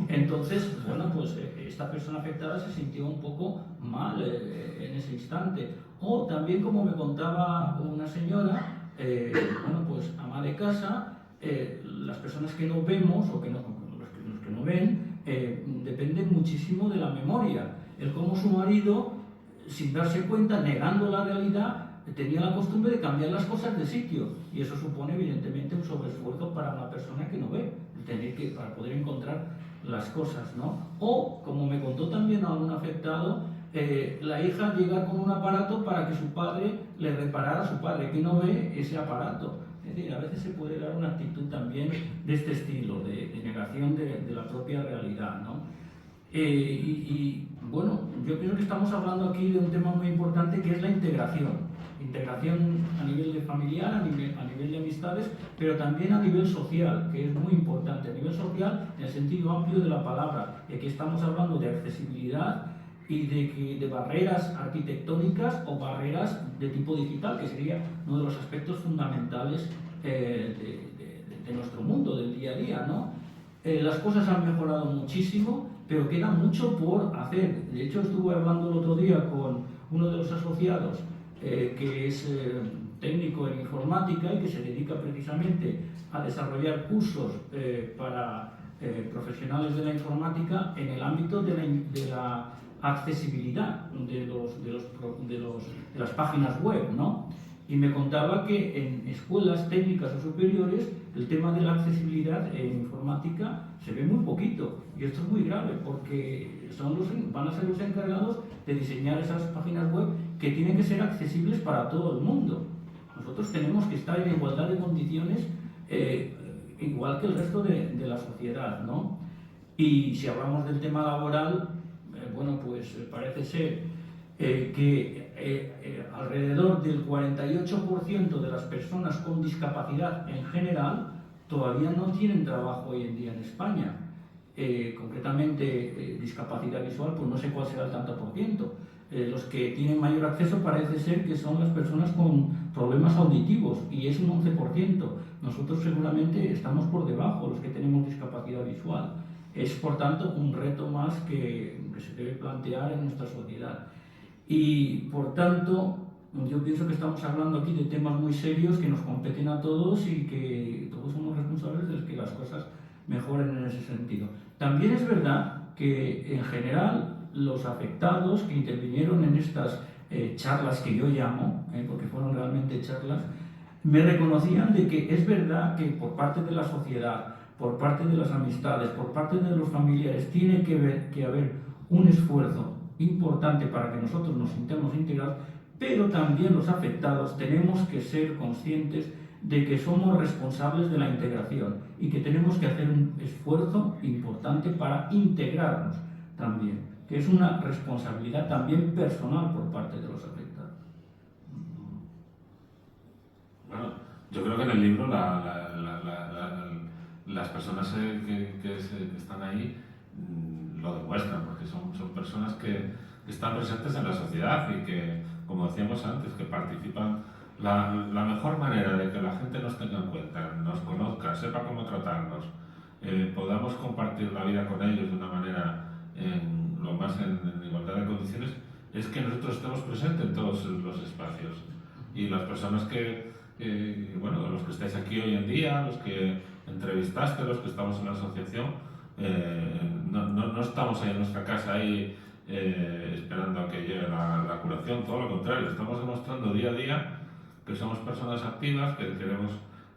Entonces, bueno, pues esta persona afectada se sintió un poco mal en ese instante. O también, como me contaba una señora, bueno, pues ama de casa, las personas que no vemos o los que no ven dependen muchísimo de la memoria. El cómo su marido, sin darse cuenta, negando la realidad, tenía la costumbre de cambiar las cosas de sitio, y eso supone evidentemente un sobreesfuerzo para una persona que no ve, para poder encontrar las cosas, ¿no? O, como me contó también algún afectado, la hija llegar con un aparato para que su padre le reparara a su padre, que no ve ese aparato. Es decir, a veces se puede dar una actitud también de este estilo, de negación de la propia realidad, ¿no? Bueno, yo pienso que estamos hablando aquí de un tema muy importante, que es la integración. Integración a nivel de familiar, a nivel de amistades, pero también a nivel social, que es muy importante. A nivel social, en el sentido amplio de la palabra, de que estamos hablando de accesibilidad y de barreras arquitectónicas o barreras de tipo digital, que sería uno de los aspectos fundamentales de nuestro mundo, del día a día, ¿no? Las cosas han mejorado muchísimo, pero queda mucho por hacer. De hecho, estuve hablando el otro día con uno de los asociados que es técnico en informática y que se dedica precisamente a desarrollar cursos para profesionales de la informática en el ámbito de la accesibilidad de las páginas web, ¿no? Y me contaba que en escuelas técnicas o superiores el tema de la accesibilidad en informática se ve muy poquito, y esto es muy grave porque van a ser los encargados de diseñar esas páginas web que tienen que ser accesibles para todo el mundo. Nosotros tenemos que estar en igualdad de condiciones, igual que el resto de la sociedad, ¿no? Y si hablamos del tema laboral, bueno, pues parece ser que alrededor del 48% de las personas con discapacidad en general todavía no tienen trabajo hoy en día en España. Concretamente, discapacidad visual, pues no sé cuál será el tanto por ciento. Los que tienen mayor acceso parece ser que son las personas con problemas auditivos, y es un 11%. Nosotros seguramente estamos por debajo, los que tenemos discapacidad visual. Es, por tanto, un reto más que se debe plantear en nuestra sociedad. Y, por tanto, yo pienso que estamos hablando aquí de temas muy serios que nos competen a todos y que todos somos responsables de que las cosas mejoren en ese sentido. También es verdad que, en general, los afectados que intervinieron en estas charlas que yo llamo, porque fueron realmente charlas, me reconocían de que es verdad que por parte de la sociedad, por parte de las amistades, por parte de los familiares, tiene que haber un esfuerzo importante para que nosotros nos sintamos integrados, pero también los afectados tenemos que ser conscientes de que somos responsables de la integración y que tenemos que hacer un esfuerzo importante para integrarnos también, que es una responsabilidad también personal por parte de los afectados. Bueno, yo creo que en el libro las personas que están ahí lo demuestran, porque son personas que están presentes en la sociedad y que, como decíamos antes, que participan. La mejor manera de que la gente nos tenga en cuenta, nos conozca, sepa cómo tratarnos, podamos compartir la vida con ellos de una manera en igualdad de condiciones, es que nosotros estemos presentes en todos los espacios. Y las personas bueno, los que estáis aquí hoy en día, los que entrevistaste, los que estamos en la asociación, no estamos ahí en nuestra casa ahí esperando a que llegue la curación, todo lo contrario, estamos demostrando día a día que somos personas activas, que queremos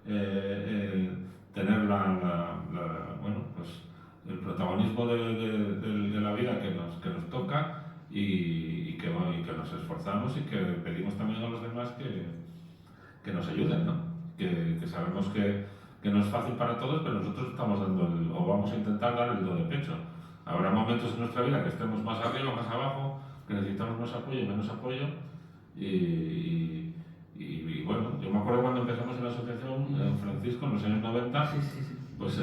tener bueno, pues el protagonismo de la vida que nos toca y que nos esforzamos y que pedimos también a los demás que nos ayuden, ¿no? Que sabemos que que no es fácil para todos, pero nosotros estamos dando, o vamos a intentar dar el do de pecho. Habrá momentos en nuestra vida que estemos más arriba, más abajo, que necesitamos más apoyo y menos apoyo. Y bueno, yo me acuerdo cuando empezamos en la asociación, Francisco, en los años 90, pues,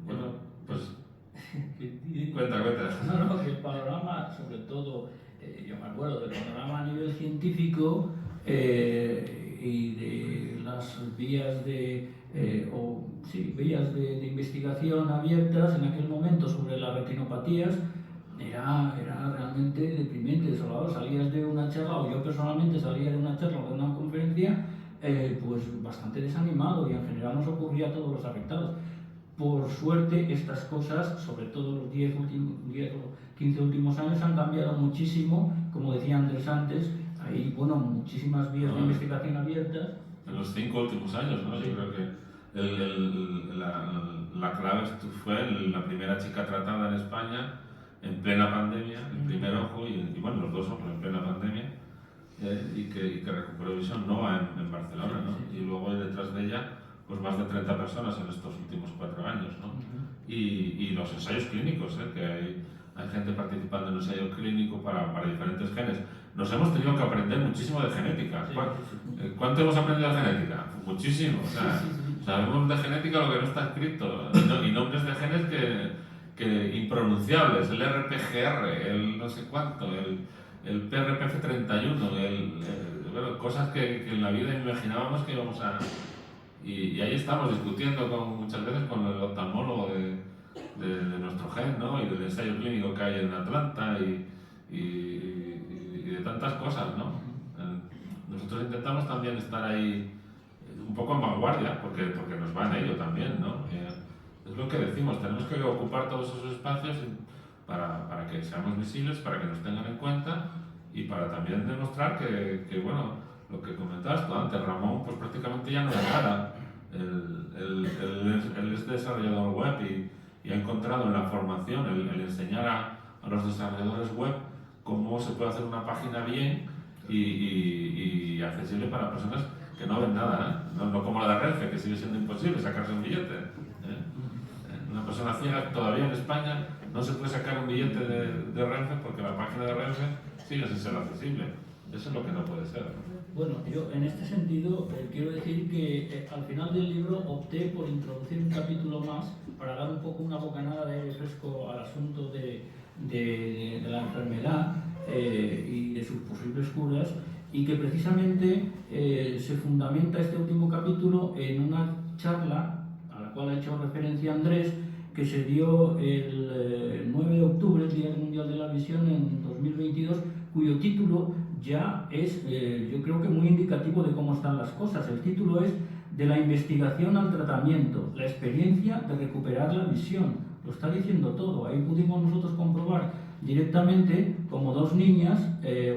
bueno, pues, cuenta. No, que el panorama, sobre todo, yo me acuerdo del panorama a nivel científico y de las vías vías de investigación abiertas en aquel momento sobre las retinopatías, era realmente deprimente, desolador. Salías de una charla, o yo personalmente salía de una charla o de una conferencia, pues bastante desanimado, y en general nos ocurría a todos los afectados. Por suerte, estas cosas, sobre todo los 10 o 15 últimos años, han cambiado muchísimo. Como decía Andrés antes, hay muchísimas vías de investigación abiertas. En los 5 últimos años, ¿no? Sí. Yo creo que la clave fue la primera chica tratada en España en plena pandemia, el primer ojo, y bueno, los 2 ojos en plena pandemia, y que recuperó visión, en Barcelona, ¿no? Y luego detrás de ella, pues más de 30 personas en estos últimos 4 años, ¿no? Y los ensayos clínicos, que hay gente participando en el ensayo clínico para diferentes genes. Nos hemos tenido que aprender muchísimo de genética. ¿Cuánto hemos aprendido de genética? Muchísimo. O sea, sabemos de genética lo que no está escrito, y nombres de genes que impronunciables, el RPGR, el no sé cuánto, el PRPF31, bueno, cosas que en la vida imaginábamos que íbamos a... Y ahí estamos discutiendo muchas veces con el oftalmólogo de nuestro gen, ¿no? Y del ensayo clínico que hay en Atlanta y de tantas cosas, ¿no? Nosotros intentamos también estar ahí un poco en vanguardia, porque nos va en ello también, ¿no? Es lo que decimos, tenemos que ocupar todos esos espacios para que seamos visibles, para que nos tengan en cuenta, y para también demostrar que bueno, lo que comentabas tú antes, Ramón, pues prácticamente ya no es nada. Él es desarrollador web y ha encontrado en la formación el enseñar a los desarrolladores web cómo se puede hacer una página bien y accesible para personas que no ven nada, no como la de Renfe, que sigue siendo imposible sacarse un billete. Una persona ciega todavía en España no se puede sacar un billete de Renfe porque la página de Renfe sigue sin ser accesible. Eso es lo que no puede ser. Bueno, yo en este sentido quiero decir que al final del libro opté por introducir un capítulo más para dar un poco una bocanada de aire fresco al asunto de la enfermedad y de sus posibles curas, y que precisamente se fundamenta este último capítulo en una charla a la cual ha hecho referencia Andrés, que se dio el 9 de octubre, el Día Mundial de la Visión en 2022, cuyo título ya es, yo creo que muy indicativo de cómo están las cosas. El título es "De la investigación al tratamiento, la experiencia de recuperar la visión". Lo está diciendo todo. Ahí pudimos nosotros comprobar directamente como 2 niñas,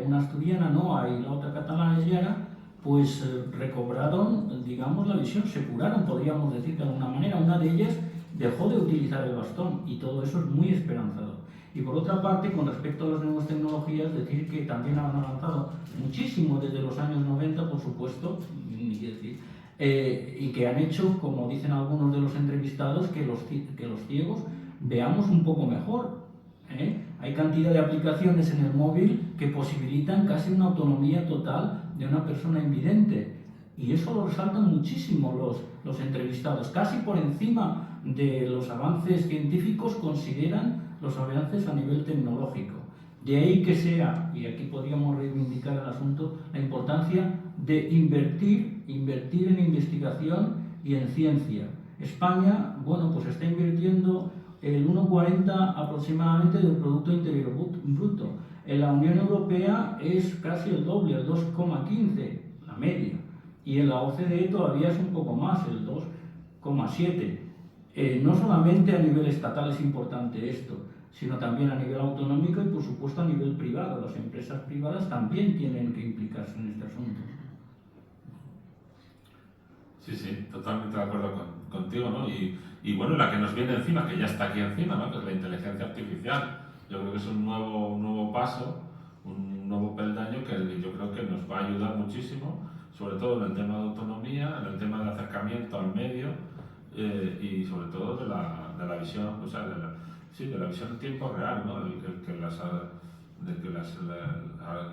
una asturiana, Noa, y la otra catalana, Yara, pues recobraron, digamos, la visión, se curaron, podríamos decir de alguna manera. Una de ellas dejó de utilizar el bastón, y todo eso es muy esperanzador. Y por otra parte, con respecto a las nuevas tecnologías, decir que también han avanzado muchísimo desde los años 90, por supuesto, y que han hecho, como dicen algunos de los entrevistados, que los ciegos veamos un poco mejor. Hay cantidad de aplicaciones en el móvil que posibilitan casi una autonomía total de una persona invidente, y eso lo resaltan muchísimo los entrevistados. Casi por encima de los avances científicos consideran los avances a nivel tecnológico. De ahí que sea, y aquí podríamos reivindicar el asunto, la importancia de invertir en investigación y en ciencia. España, bueno, pues está invirtiendo el 1,40 aproximadamente del Producto Interior Bruto. En la Unión Europea es casi el doble, el 2,15, la media. Y en la OCDE todavía es un poco más, el 2,7. No solamente a nivel estatal es importante esto, sino también a nivel autonómico y, por supuesto, a nivel privado. Las empresas privadas también tienen que implicarse en este asunto. Sí, totalmente de acuerdo contigo, ¿no? Y bueno, la que nos viene encima, que ya está aquí encima, ¿no? Que es la inteligencia artificial. Yo creo que es un nuevo paso, un nuevo peldaño que yo creo que nos va a ayudar muchísimo, sobre todo en el tema de autonomía, en el tema de acercamiento al medio y sobre todo de la visión, o sea, de la visión en tiempo real, ¿no?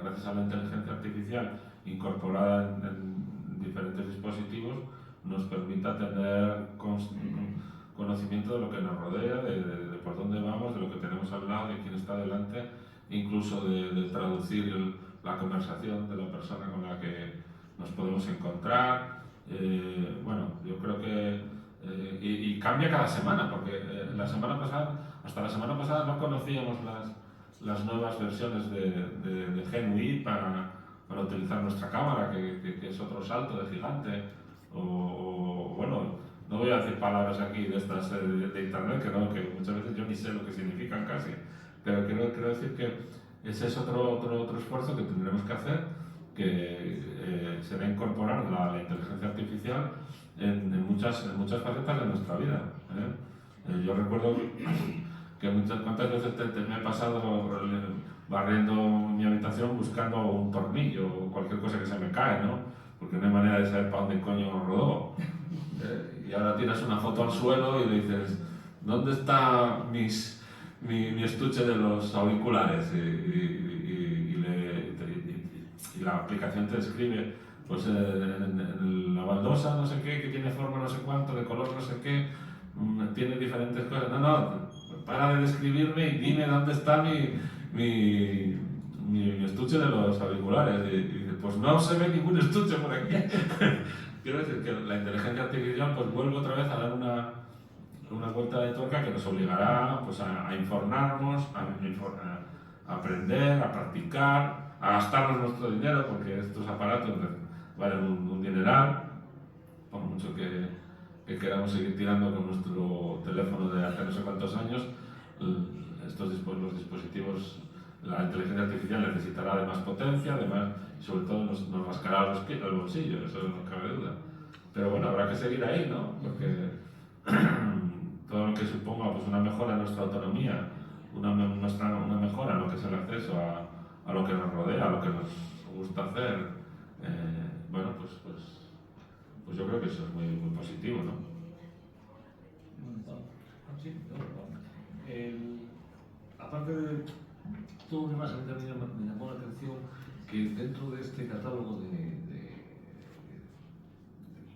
Gracias a la inteligencia artificial incorporada en diferentes dispositivos, nos permita tener conocimiento de lo que nos rodea, de por dónde vamos, de lo que tenemos al lado, de quién está delante, incluso de traducir la conversación de la persona con la que nos podemos encontrar. Bueno, yo creo que y cambia cada semana, porque hasta la semana pasada no conocíamos las nuevas versiones de GenUI para utilizar nuestra cámara, que es otro salto de gigante, o bueno, no voy a decir palabras aquí de estas de internet, que muchas veces yo ni sé lo que significan casi, pero quiero decir que ese es otro esfuerzo que tendremos que hacer, que será incorporar la inteligencia artificial en muchas facetas de nuestra vida. Yo recuerdo que cuántas veces me he pasado barriendo mi habitación buscando un tornillo o cualquier cosa que se me cae, ¿no? Porque no hay manera de saber para dónde coño rodó. Y ahora tiras una foto al suelo y le dices, ¿dónde está mi estuche de los auriculares? Y la aplicación te describe pues en la baldosa no sé qué, que tiene forma no sé cuánto, de color no sé qué, tiene diferentes cosas. No, para de describirme y dime dónde está mi estuche de los auriculares. Y dice, pues no se ve ningún estuche por aquí. Quiero decir que la inteligencia artificial pues vuelve otra vez a dar una vuelta de tuerca que nos obligará pues, a informarnos, a aprender, a practicar, a gastarnos nuestro dinero, porque estos aparatos valen un dineral, por mucho que queramos seguir tirando con nuestro teléfono de hace no sé cuántos años. Los dispositivos, la inteligencia artificial necesitará de más potencia, y sobre todo nos rascará el bolsillo, eso no cabe duda. Pero bueno, habrá que seguir ahí, ¿no? Porque todo lo que suponga pues, una mejora en nuestra autonomía, una mejora en lo que es el acceso a lo que nos rodea, a lo que nos gusta hacer, bueno, pues yo creo que eso es muy, muy positivo, ¿no? Sí, aparte de todo lo demás, a mí también me llamó la atención que dentro de este catálogo de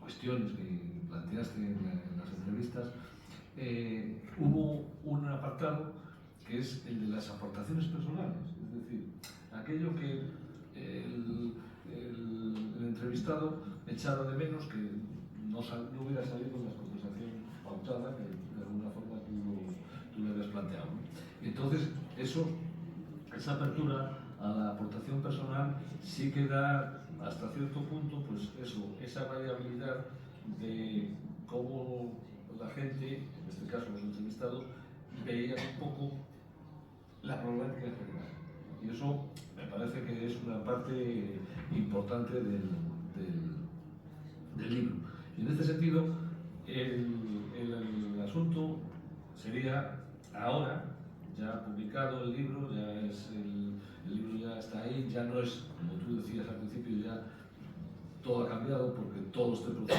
cuestiones que planteaste en las entrevistas, hubo un apartado que es el de las aportaciones personales, es decir, aquello que el entrevistado echaba de menos que no hubiera salido en la conversación pautada que de alguna forma tú le habías planteado, ¿no? Entonces, esa apertura a la aportación personal sí que da hasta cierto punto, pues esa variabilidad de cómo la gente, en este caso los entrevistados, veían un poco la problemática en general. Y eso me parece que es una parte importante del libro. Y en este sentido, el asunto sería ahora, ya publicado el libro, el libro ya está ahí, ya no es, como tú decías al principio, ya todo ha cambiado porque todo este proceso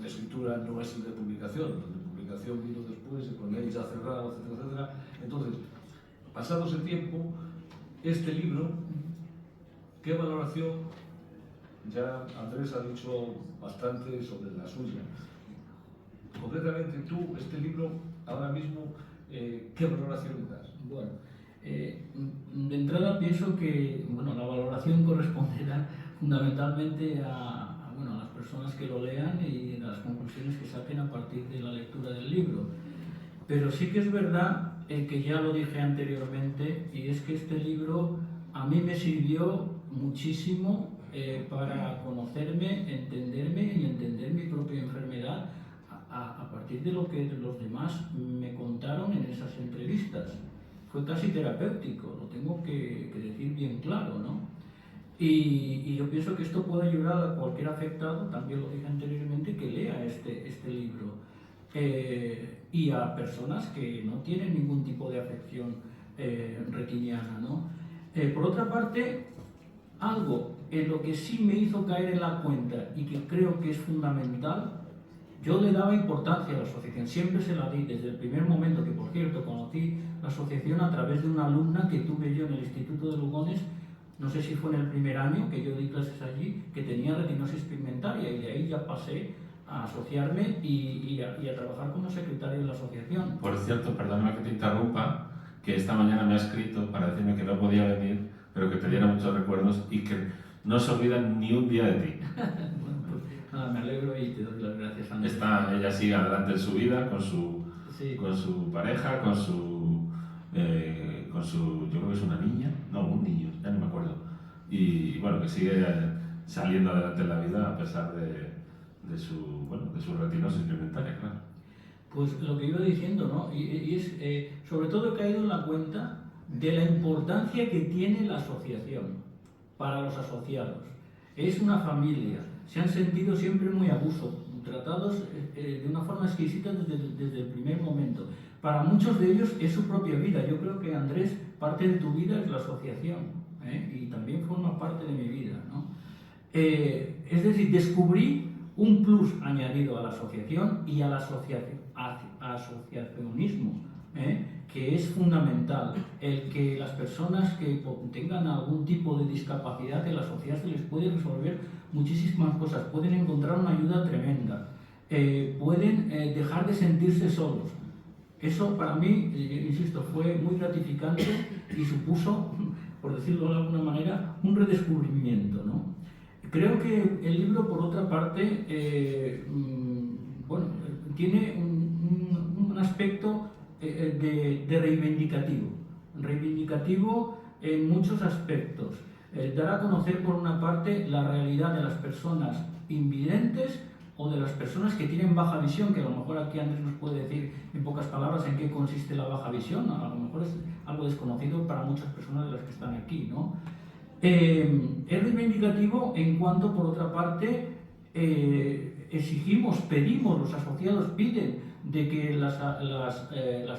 de escritura no es el de publicación, el de publicación vino después, con ley ya cerrado, etcétera, etcétera. Entonces, pasado ese tiempo, este libro, ¿qué valoración? Ya Andrés ha dicho bastante sobre la suya. Concretamente tú, este libro, ahora mismo, ¿qué valoración le das? Bueno, de entrada pienso que la valoración corresponderá fundamentalmente a las personas que lo lean y las conclusiones que saquen a partir de la lectura del libro. Pero sí que es verdad que ya lo dije anteriormente, y es que este libro a mí me sirvió muchísimo para conocerme, entenderme y entender mi propia enfermedad a partir de lo que los demás me contaron en esas entrevistas. Fue casi terapéutico, lo tengo que decir bien claro, ¿no? Y yo pienso que esto puede ayudar a cualquier afectado, también lo dije anteriormente, que lea este libro. Y a personas que no tienen ningún tipo de afección retiniana, ¿no? Por otra parte, algo lo que sí me hizo caer en la cuenta y que creo que es fundamental, yo le daba importancia a la asociación, siempre se la di desde el primer momento, que por cierto conocí la asociación a través de una alumna que tuve yo en el Instituto de Lugones, no sé si fue en el primer año que yo di clases allí, que tenía retinosis pigmentaria, y de ahí ya pasé a asociarme y a trabajar como secretario de la asociación. Por cierto, perdóname que te interrumpa, que esta mañana me ha escrito para decirme que no podía venir, pero que te diera muchos recuerdos y que no se olvidan ni un día de ti. Bueno, pues nada, me alegro y te doy las gracias, Andrés. Ella sigue adelante en su vida con su, Sí. con su pareja, con su, yo creo que es una niña, no, un niño, ya no me acuerdo. Y bueno, que sigue saliendo adelante en la vida a pesar de su retinosis pigmentaria, claro. Pues lo que iba diciendo, ¿no? Y es, sobre todo he caído en la cuenta de la importancia que tiene la asociación para los asociados. Es una familia, se han sentido siempre muy a gusto, tratados de una forma exquisita desde el primer momento. Para muchos de ellos es su propia vida. Yo creo que, Andrés, parte de tu vida es la asociación, y también forma parte de mi vida, ¿no? Es decir, descubrí un plus añadido a la asociación y al asociacionismo, que es fundamental. El que las personas que tengan algún tipo de discapacidad en la sociedad se les puede resolver muchísimas cosas, pueden encontrar una ayuda tremenda, pueden dejar de sentirse solos. Eso para mí, insisto, fue muy gratificante y supuso, por decirlo de alguna manera, un redescubrimiento, ¿no? Creo que el libro, por otra parte, tiene un aspecto de reivindicativo en muchos aspectos. Dar a conocer, por una parte, la realidad de las personas invidentes o de las personas que tienen baja visión, que a lo mejor aquí Andrés nos puede decir en pocas palabras en qué consiste la baja visión. A lo mejor es algo desconocido para muchas personas de las que están aquí, ¿no? Es reivindicativo en cuanto, por otra parte, pedimos, los asociados piden de que las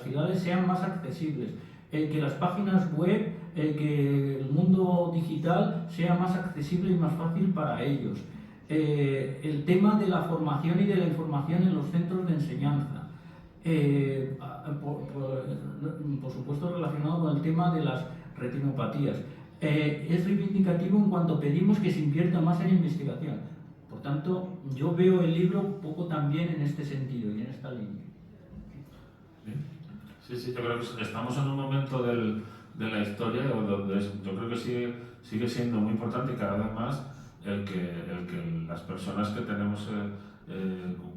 ciudades sean más accesibles, que las páginas web, que el mundo digital sea más accesible y más fácil para ellos. El tema de la formación y de la información en los centros de enseñanza. Por supuesto, relacionado con el tema de las retinopatías. Es reivindicativo en cuanto pedimos que se invierta más en investigación. Por tanto, yo veo el libro un poco también en este sentido y en esta línea. Sí, yo creo que estamos en un momento de la historia donde yo creo que sigue siendo muy importante y cada vez más el que las personas que tenemos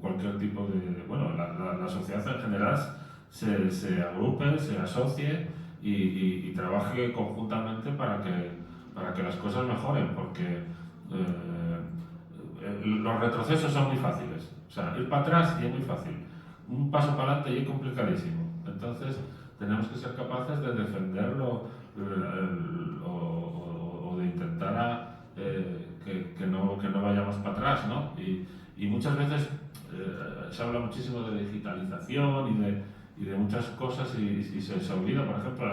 cualquier tipo de... Bueno, la sociedad en general se agrupe, se asocie y trabaje conjuntamente para que las cosas mejoren, porque los retrocesos son muy fáciles. O sea, ir para atrás y es muy fácil. Un paso para adelante y es complicadísimo. Entonces, tenemos que ser capaces de defenderlo o de intentar que no vayamos para atrás, ¿no? Y muchas veces se habla muchísimo de digitalización y de muchas cosas y se olvida, por ejemplo,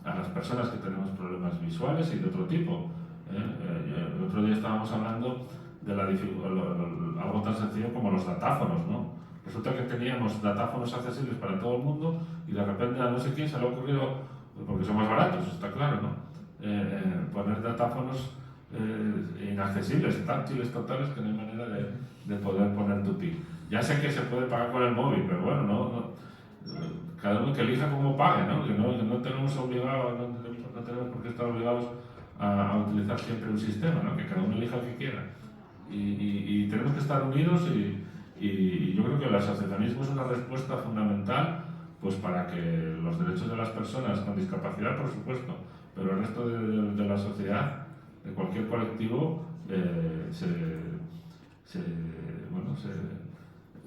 a las personas que tenemos problemas visuales y de otro tipo. El otro día estábamos hablando de algo tan sencillo como los datáfonos, ¿no? Resulta que teníamos datáfonos accesibles para todo el mundo y de repente a no sé quién se le ha ocurrido, porque son más baratos, está claro, ¿no? Poner datáfonos inaccesibles, táctiles, totales, que no hay manera de poder poner tu PIN. Ya sé que se puede pagar con el móvil, pero bueno, cada uno que elija cómo pague, ¿no? Que no tenemos obligado, no tenemos por qué estar obligados a utilizar siempre un sistema, ¿no? Que cada uno elija el que quiera. Y tenemos que estar unidos y yo creo que el asociacionismo es una respuesta fundamental, pues para que los derechos de las personas con discapacidad, por supuesto, pero el resto de la sociedad, de cualquier colectivo,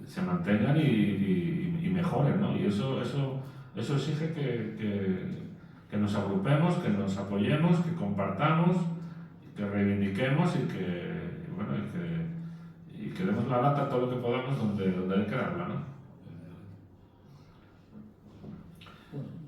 se mantengan y mejoren, ¿no? Y eso exige que nos agrupemos, que nos apoyemos, que compartamos, que reivindiquemos y que demos la lata todo lo que podamos donde hay que darla, ¿no?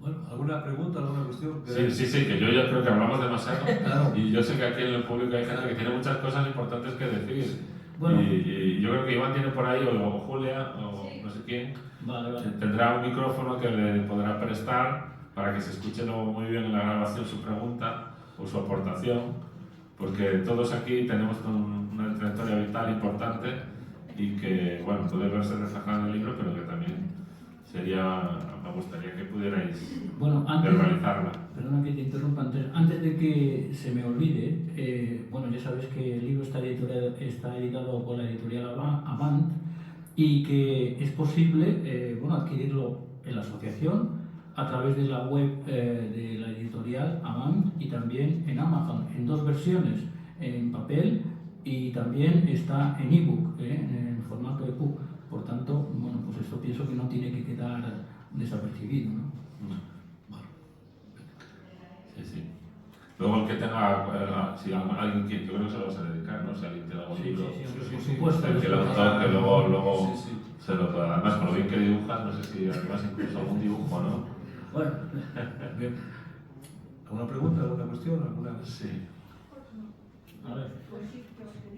Bueno, ¿alguna pregunta, alguna cuestión? Sí, que yo ya creo que hablamos demasiado. Claro. Y yo sé que aquí en el público hay gente que tiene muchas cosas importantes que decir. Bueno. Y yo creo que Iván tiene por ahí, o Julia, o no sé quién, Vale. tendrá un micrófono que le podrá prestar para que se escuche luego muy bien en la grabación su pregunta o su aportación, porque todos aquí tenemos una trayectoria vital importante y que, bueno, puede verse reflejada en el libro, pero que también me gustaría que pudierais verbalizarla. Perdona que te interrumpa, antes de que se me olvide, bueno, ya sabes que el libro está editado por la editorial Avant y que es posible adquirirlo en la asociación a través de la web de la editorial Avant y también en Amazon, en 2 versiones, en papel y también está en ebook, en formato ebook. Por tanto, bueno, pues esto pienso que no tiene que quedar desapercibido, ¿no? Sí. Luego el que tenga, si alguien quiere, yo creo que se lo vas a dedicar, ¿no? Si alguien tiene algún libro, por supuesto. el autor que luego se lo pueda. Además, con lo bien que dibujas, no sé si además incluso algún dibujo, ¿no? Bueno, bien. ¿Alguna pregunta, alguna cuestión? Sí. A ver.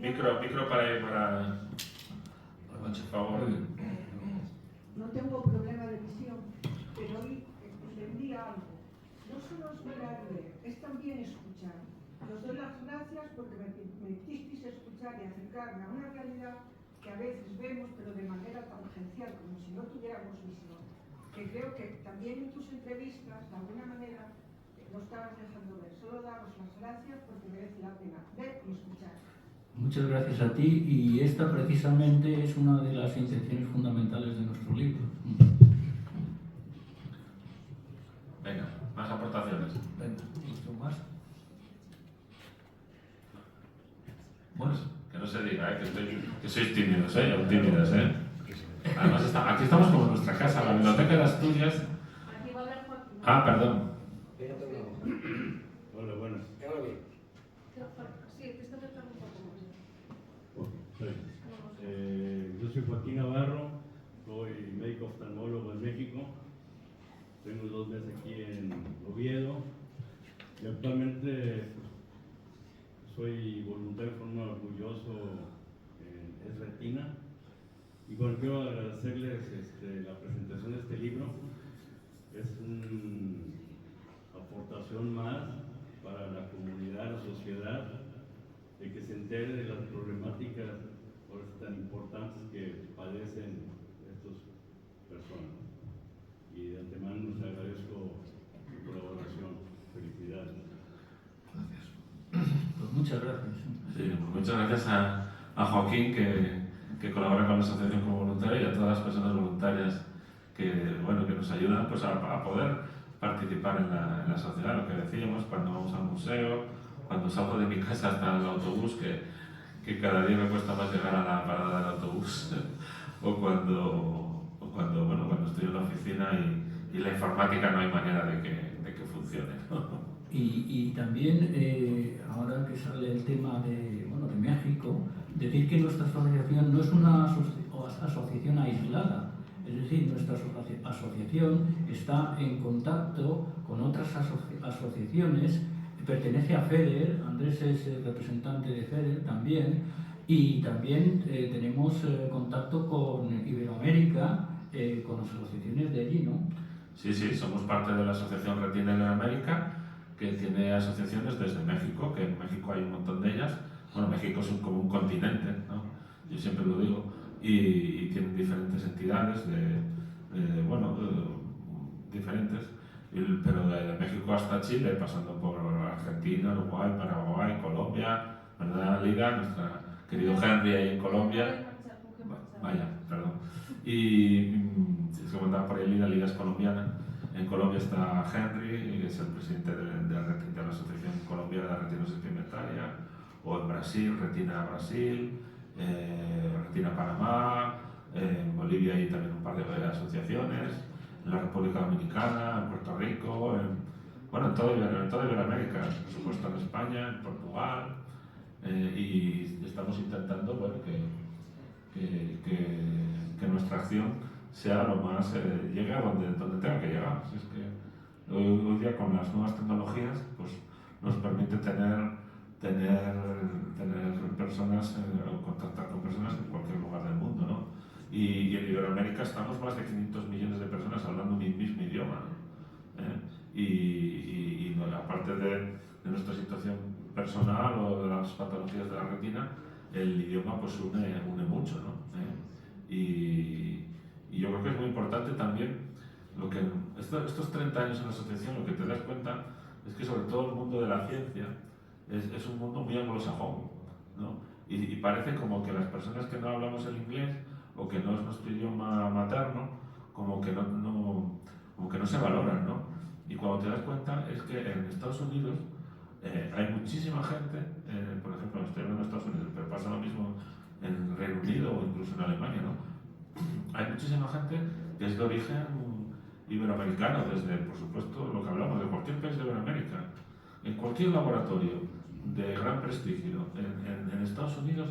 Micro para por favor. No tengo problema de visión, pero hoy entendí algo. No solo es mirar y leer, es también escuchar. Os doy las gracias porque me hicisteis escuchar y acercarme a una realidad que a veces vemos, pero de manera tangencial, como si no tuviéramos visión. Que creo que también en tus entrevistas, de alguna manera, no estabas dejando ver. Solo daros las gracias porque merece la pena ver y escuchar. Muchas gracias a ti y esta precisamente es una de las intenciones fundamentales de nuestro libro. Venga, más aportaciones. Venga, ¿mucho más? Bueno, que no se diga, que sois tímidos, o tímidas, Además, aquí estamos como en nuestra casa, la Biblioteca de Asturias. Ah, perdón. Hola, buenas. Yo soy Joaquín Navarro, soy médico oftalmólogo en México. Tengo 2 meses aquí en Oviedo y actualmente soy voluntario de forma orgulloso en Retina. Y bueno, quiero agradecerles la presentación de este libro. Es una aportación más para la comunidad, la sociedad, de que se entere de las problemáticas tan importantes que padecen estas personas. Y de antemano les agradezco su colaboración. Felicidades. Gracias. Pues muchas gracias. Sí, muchas gracias a Joaquín que colabora con la asociación como voluntario y a todas las personas voluntarias que nos ayudan pues, a poder participar en la sociedad. Lo que decíamos, cuando vamos al museo, cuando salgo de mi casa hasta el autobús, que cada día me cuesta más llegar a la parada del autobús, o cuando estoy en la oficina y la informática no hay manera de que funcione, ¿no? Y también, ahora que sale el tema de México, decir que nuestra asociación no es una asociación aislada, es decir, nuestra asociación está en contacto con otras asociaciones, pertenece a FEDER, Andrés es el representante de FEDER también, y también tenemos contacto con Iberoamérica, con las asociaciones de allí, ¿no? Sí, somos parte de la Asociación Retina Iberoamérica, que tiene asociaciones desde México, que en México hay un montón de ellas. Bueno, México es como un continente, ¿no? Yo siempre lo digo, y tienen diferentes entidades, diferentes, pero de México hasta Chile, pasando por Argentina, Uruguay, Paraguay, Colombia, ¿verdad, Liga? Nuestro querido Henry ahí en Colombia. Vaya, perdón. Y es que mandaba por ahí Liga es colombiana. En Colombia está Henry, que es el presidente de la Asociación Colombiana de Retinosis Pigmentaria, o en Brasil, Retina Brasil, Retina Panamá, en Bolivia hay también un par de asociaciones, en la República Dominicana, en Puerto Rico, en toda Iberoamérica, por supuesto en España, en Portugal, y estamos intentando que nuestra acción sea lo más, llegue a donde tenga que llegar. Es que hoy día con las nuevas tecnologías pues nos permite tener personas o contactar con personas en cualquier lugar del mundo, ¿no? Y en Iberoamérica estamos más de 500 millones de personas hablando un mismo idioma, ¿no? Y aparte de nuestra situación personal o de las patologías de la retina, el idioma pues une mucho, ¿no? Y yo creo que es muy importante también estos 30 años en la asociación, lo que te das cuenta es que sobre todo el mundo de la ciencia es un mundo muy anglosajón, ¿no? Y parece como que las personas que no hablamos el inglés o que no es nuestro idioma materno, como que no se valoran, ¿no? Y cuando te das cuenta es que en Estados Unidos hay muchísima gente, por ejemplo, estoy hablando de Estados Unidos, pero pasa lo mismo en Reino Unido o incluso en Alemania, ¿no? Hay muchísima gente que es de origen iberoamericano, desde, por supuesto, lo que hablamos, de cualquier país de Iberoamérica, en cualquier laboratorio de gran prestigio en Estados Unidos,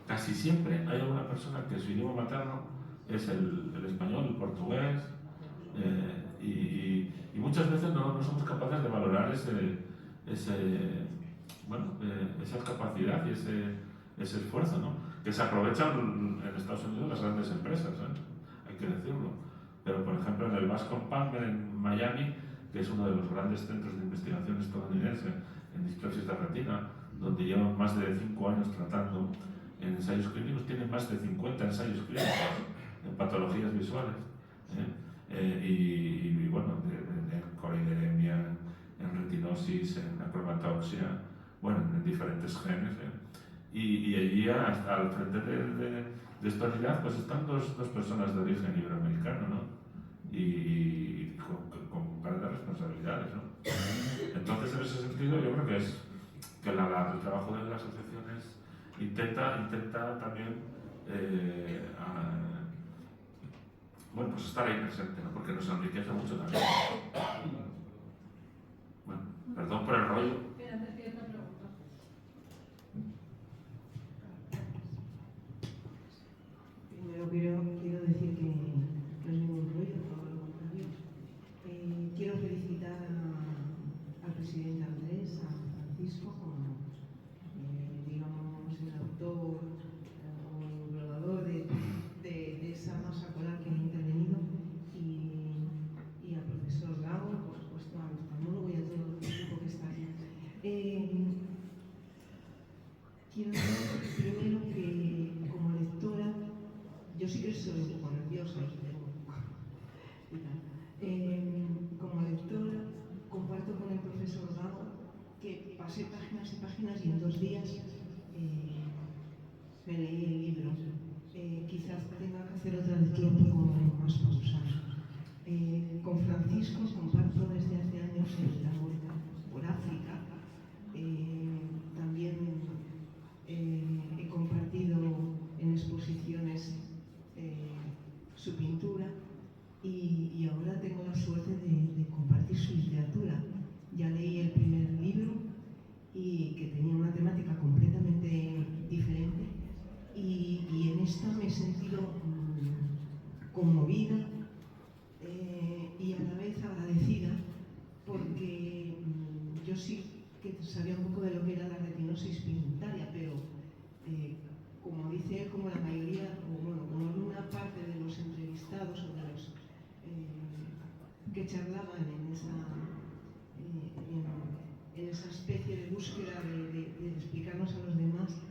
casi siempre hay alguna persona que su idioma materno es el español, el portugués, y muchas veces no somos capaces de valorar esa capacidad y ese esfuerzo, ¿no? Que se aprovechan en Estados Unidos las grandes empresas, hay que decirlo. Pero, por ejemplo, en el Bascom Palmer en Miami, que es uno de los grandes centros de investigación estadounidense en displasia de retina, donde llevan más de 5 años tratando en ensayos clínicos, tienen más de 50 ensayos clínicos en patologías visuales, y bueno, en coroideremia, en retinosis, en acromatoxia, bueno, en diferentes genes. Y allí, al frente de esta unidad, pues están dos personas de origen iberoamericano, ¿no? Y con grandes responsabilidades, ¿no? Entonces, en ese sentido, yo creo que el trabajo de las asociaciones intenta también pues estar ahí presente, ¿no? Porque nos enriquece mucho también. Bueno, perdón por el rollo. Primero quiero decir que no es ningún rollo, todo lo contrario. Quiero felicitar al presidente Andrés, a Francisco, como digamos el autor o el grabador de esa masa coral que ha intervenido, y al profesor Gago, por supuesto al oftalmólogo y a todo el equipo que está aquí. Quiero decir primero que como lectora, yo sí que soy un poco nerviosa, como lectora comparto con el profesor Gago que pasé páginas y páginas y en 2 días me leí el libro. Quizás tenga que hacer otra lectura un poco más pausada. Con Francisco comparto desde hace años en la vuelta por África. También he compartido en exposiciones su pintura y ahora tengo la suerte de compartir su literatura. Ya leí el primer libro y que tenía una temática completamente diferente, y en esta me he sentido conmovida y a la vez agradecida, porque yo sí que sabía un poco de lo que era la retinosis pigmentaria, pero como dice él, como la mayoría, o bueno, como una parte de los entrevistados o de los que charlaban en esa especie de búsqueda de explicarnos a los demás,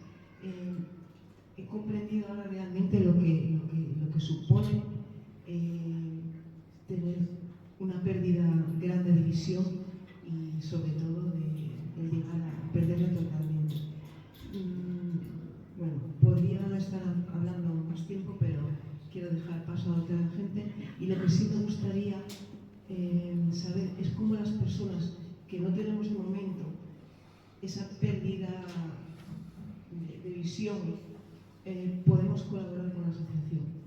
he comprendido ahora realmente lo que supone tener una pérdida grande de visión y sobre todo de llegar a perderla totalmente. Bueno, podría estar hablando más tiempo, pero quiero dejar paso a otra gente, y lo que sí me gustaría saber es cómo las personas que no tenemos de momento esa pérdida de visión podemos colaborar con la asociación.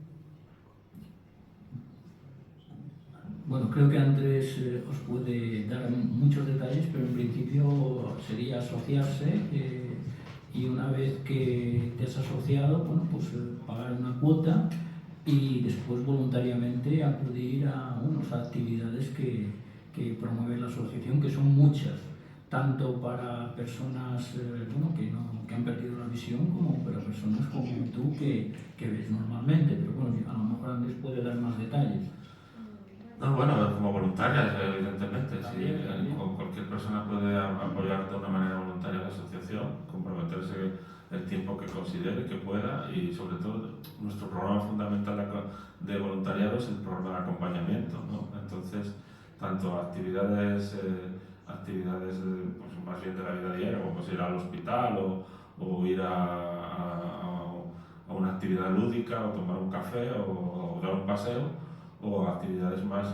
Bueno, creo que Andrés os puede dar muchos detalles, pero en principio sería asociarse y una vez que te has asociado, bueno, pues pagar una cuota y después voluntariamente acudir a unas actividades que que promueve la asociación, que son muchas, tanto para personas que han perdido la visión como para personas como tú que ves normalmente. Pero bueno, a lo mejor Andrés puede dar más detalles. No, bueno, como voluntarias, evidentemente. También, Sí, cualquier persona puede apoyar de una manera voluntaria a la asociación, comprometerse el tiempo que considere, que pueda, y sobre todo nuestro programa fundamental de voluntariado es el programa de acompañamiento, ¿no? Entonces, tanto actividades pues, más bien de la vida diaria, como pues ir al hospital o ir a una actividad lúdica o tomar un café o dar un paseo, o actividades más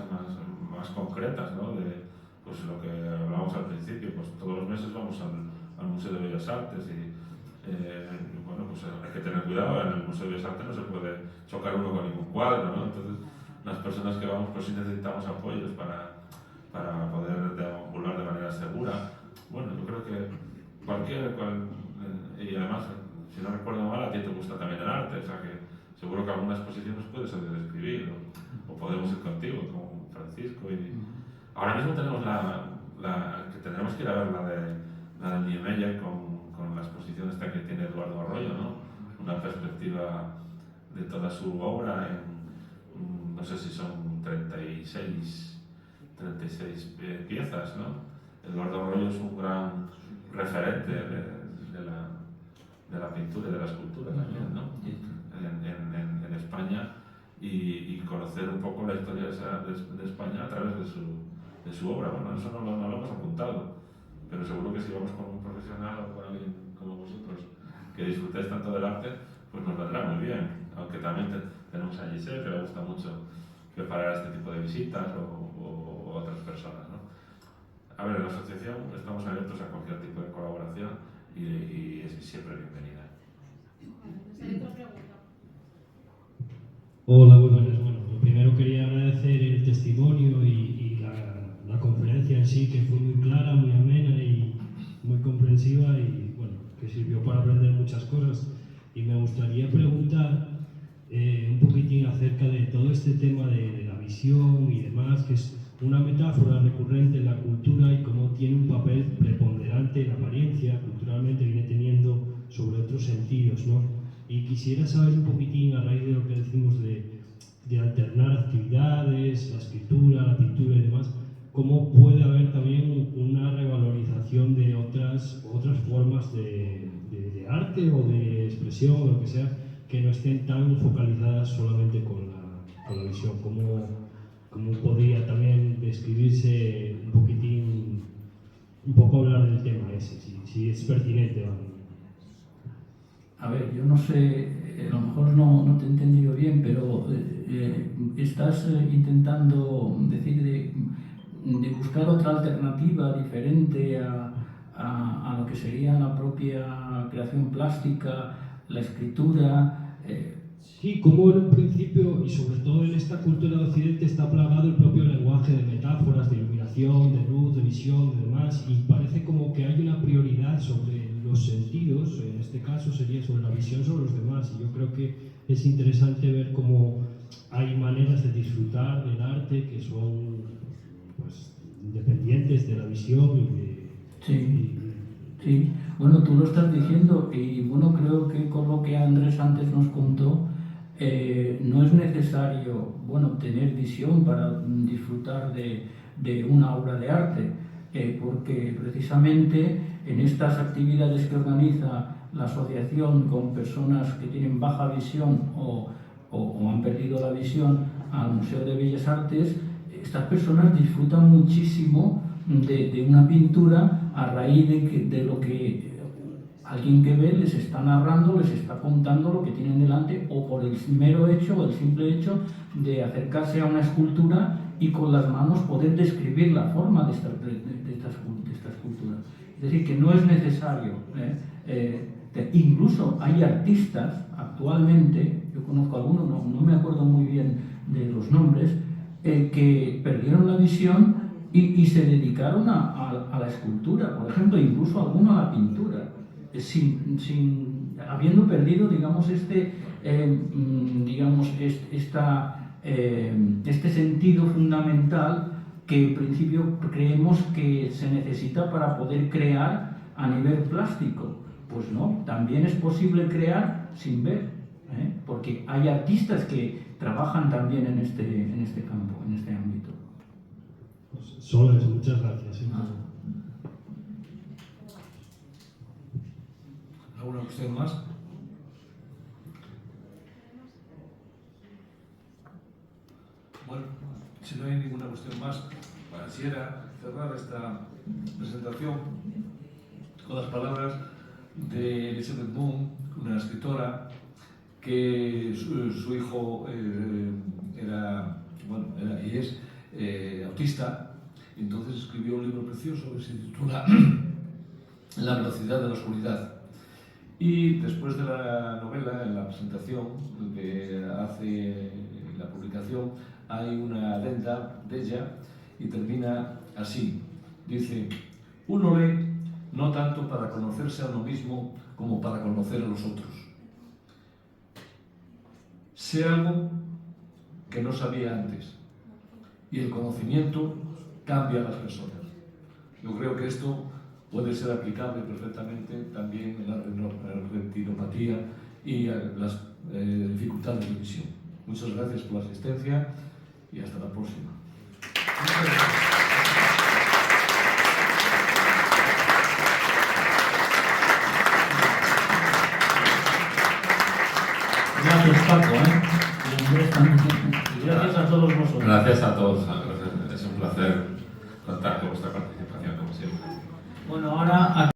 concretas, ¿no? De pues lo que hablábamos al principio, pues todos los meses vamos al Museo de Bellas Artes y bueno, pues hay que tener cuidado, en el Museo de Bellas Artes no se puede chocar uno con ningún cuadro, ¿no? Entonces las personas que vamos pues sí necesitamos apoyos para poder deambular de manera segura. Bueno, yo creo que y además, si no recuerdo mal, a ti te gusta también el arte, o sea que seguro que alguna exposición nos puede ser de escribir o podemos ir contigo, como Francisco. Y ahora mismo tenemos que tendremos que ir a ver la de Niemeyer con la exposición esta que tiene Eduardo Arroyo, ¿no? Una perspectiva de toda su obra en, no sé si son 36 piezas, ¿no? Eduardo Arroyo es un gran referente de la pintura y de la escultura también, ¿no? En España y conocer un poco la historia de España a través de su obra. Bueno, eso no lo hemos apuntado, pero seguro que si vamos con un profesional o con alguien como vosotros que disfrutáis tanto del arte, pues nos vendrá muy bien. Aunque también tenemos a Giselle, que le gusta mucho preparar este tipo de visitas o otras personas, ¿no? A ver, en la asociación estamos abiertos a cualquier tipo de colaboración y es siempre bienvenida. Hola, muy buenas. Bueno, lo primero quería agradecer el testimonio y la conferencia en sí, que fue muy clara, muy amena y muy comprensiva y bueno, que sirvió para aprender muchas cosas. Y me gustaría preguntar un poquitín acerca de todo este tema de la visión y demás, que es una metáfora recurrente en la cultura y cómo tiene un papel preponderante en la apariencia, culturalmente viene teniendo sobre otros sentidos, ¿no? Y quisiera saber un poquitín, a raíz de lo que decimos de alternar actividades, la escritura, la pintura y demás, cómo puede haber también una revalorización de otras formas de arte o de expresión o lo que sea, que no estén tan focalizadas solamente con la visión. ¿Cómo podría también describirse un poquitín, un poco hablar del tema ese, si es pertinente? ¿Vale? A ver, yo no sé, a lo mejor no te he entendido bien, pero estás intentando decir de buscar otra alternativa diferente a lo que sería la propia creación plástica, la escritura. Sí, como en un principio, y sobre todo en esta cultura de Occidente, está plagado el propio lenguaje de metáforas, de iluminación, de luz, de visión, de demás, y parece como que hay una prioridad sobre los sentidos, en este caso sería sobre la visión sobre los demás, y yo creo que es interesante ver cómo hay maneras de disfrutar del arte que son pues, independientes de la visión y de... Sí, bueno, tú lo estás diciendo y bueno, creo que con lo que Andrés antes nos contó, no es necesario, tener visión para disfrutar de una obra de arte, porque precisamente en estas actividades que organiza la asociación con personas que tienen baja visión o han perdido la visión al Museo de Bellas Artes, estas personas disfrutan muchísimo de una pintura a raíz de lo que alguien que ve les está narrando, les está contando lo que tienen delante, o por el mero hecho o el simple hecho de acercarse a una escultura y con las manos poder describir la forma de esta escultura. Es decir, que no es necesario. Incluso hay artistas actualmente, yo conozco algunos, no me acuerdo muy bien de los nombres, que perdieron la visión y se dedicaron a la escultura, por ejemplo, incluso algunos a la pintura, habiendo perdido, digamos, este sentido fundamental que en principio creemos que se necesita para poder crear a nivel plástico. Pues no, también es posible crear sin ver, porque hay artistas que trabajan también en este campo, en este ámbito. Pues solo eso, muchas gracias. ¿Alguna cuestión más? Bueno, si no hay ninguna cuestión más, quisiera cerrar esta presentación con las palabras de Elizabeth Moon, una escritora que su hijo era y es autista, y entonces escribió un libro precioso que se titula La velocidad de la oscuridad. Y después de la novela, en la presentación que hace la publicación, hay una adenda de ella y termina así. Dice: uno lee no tanto para conocerse a uno mismo como para conocer a los otros. Sé algo que no sabía antes, y el conocimiento cambia a las personas. Yo creo que esto puede ser aplicable perfectamente también en la retinopatía y a las dificultades de visión. Muchas gracias por la asistencia y hasta la próxima. Gracias, Paco, y Andrés también. Y gracias a todos vosotros. Gracias a todos. Es un placer contar con vuestra participación, como siempre. Bueno, ahora aquí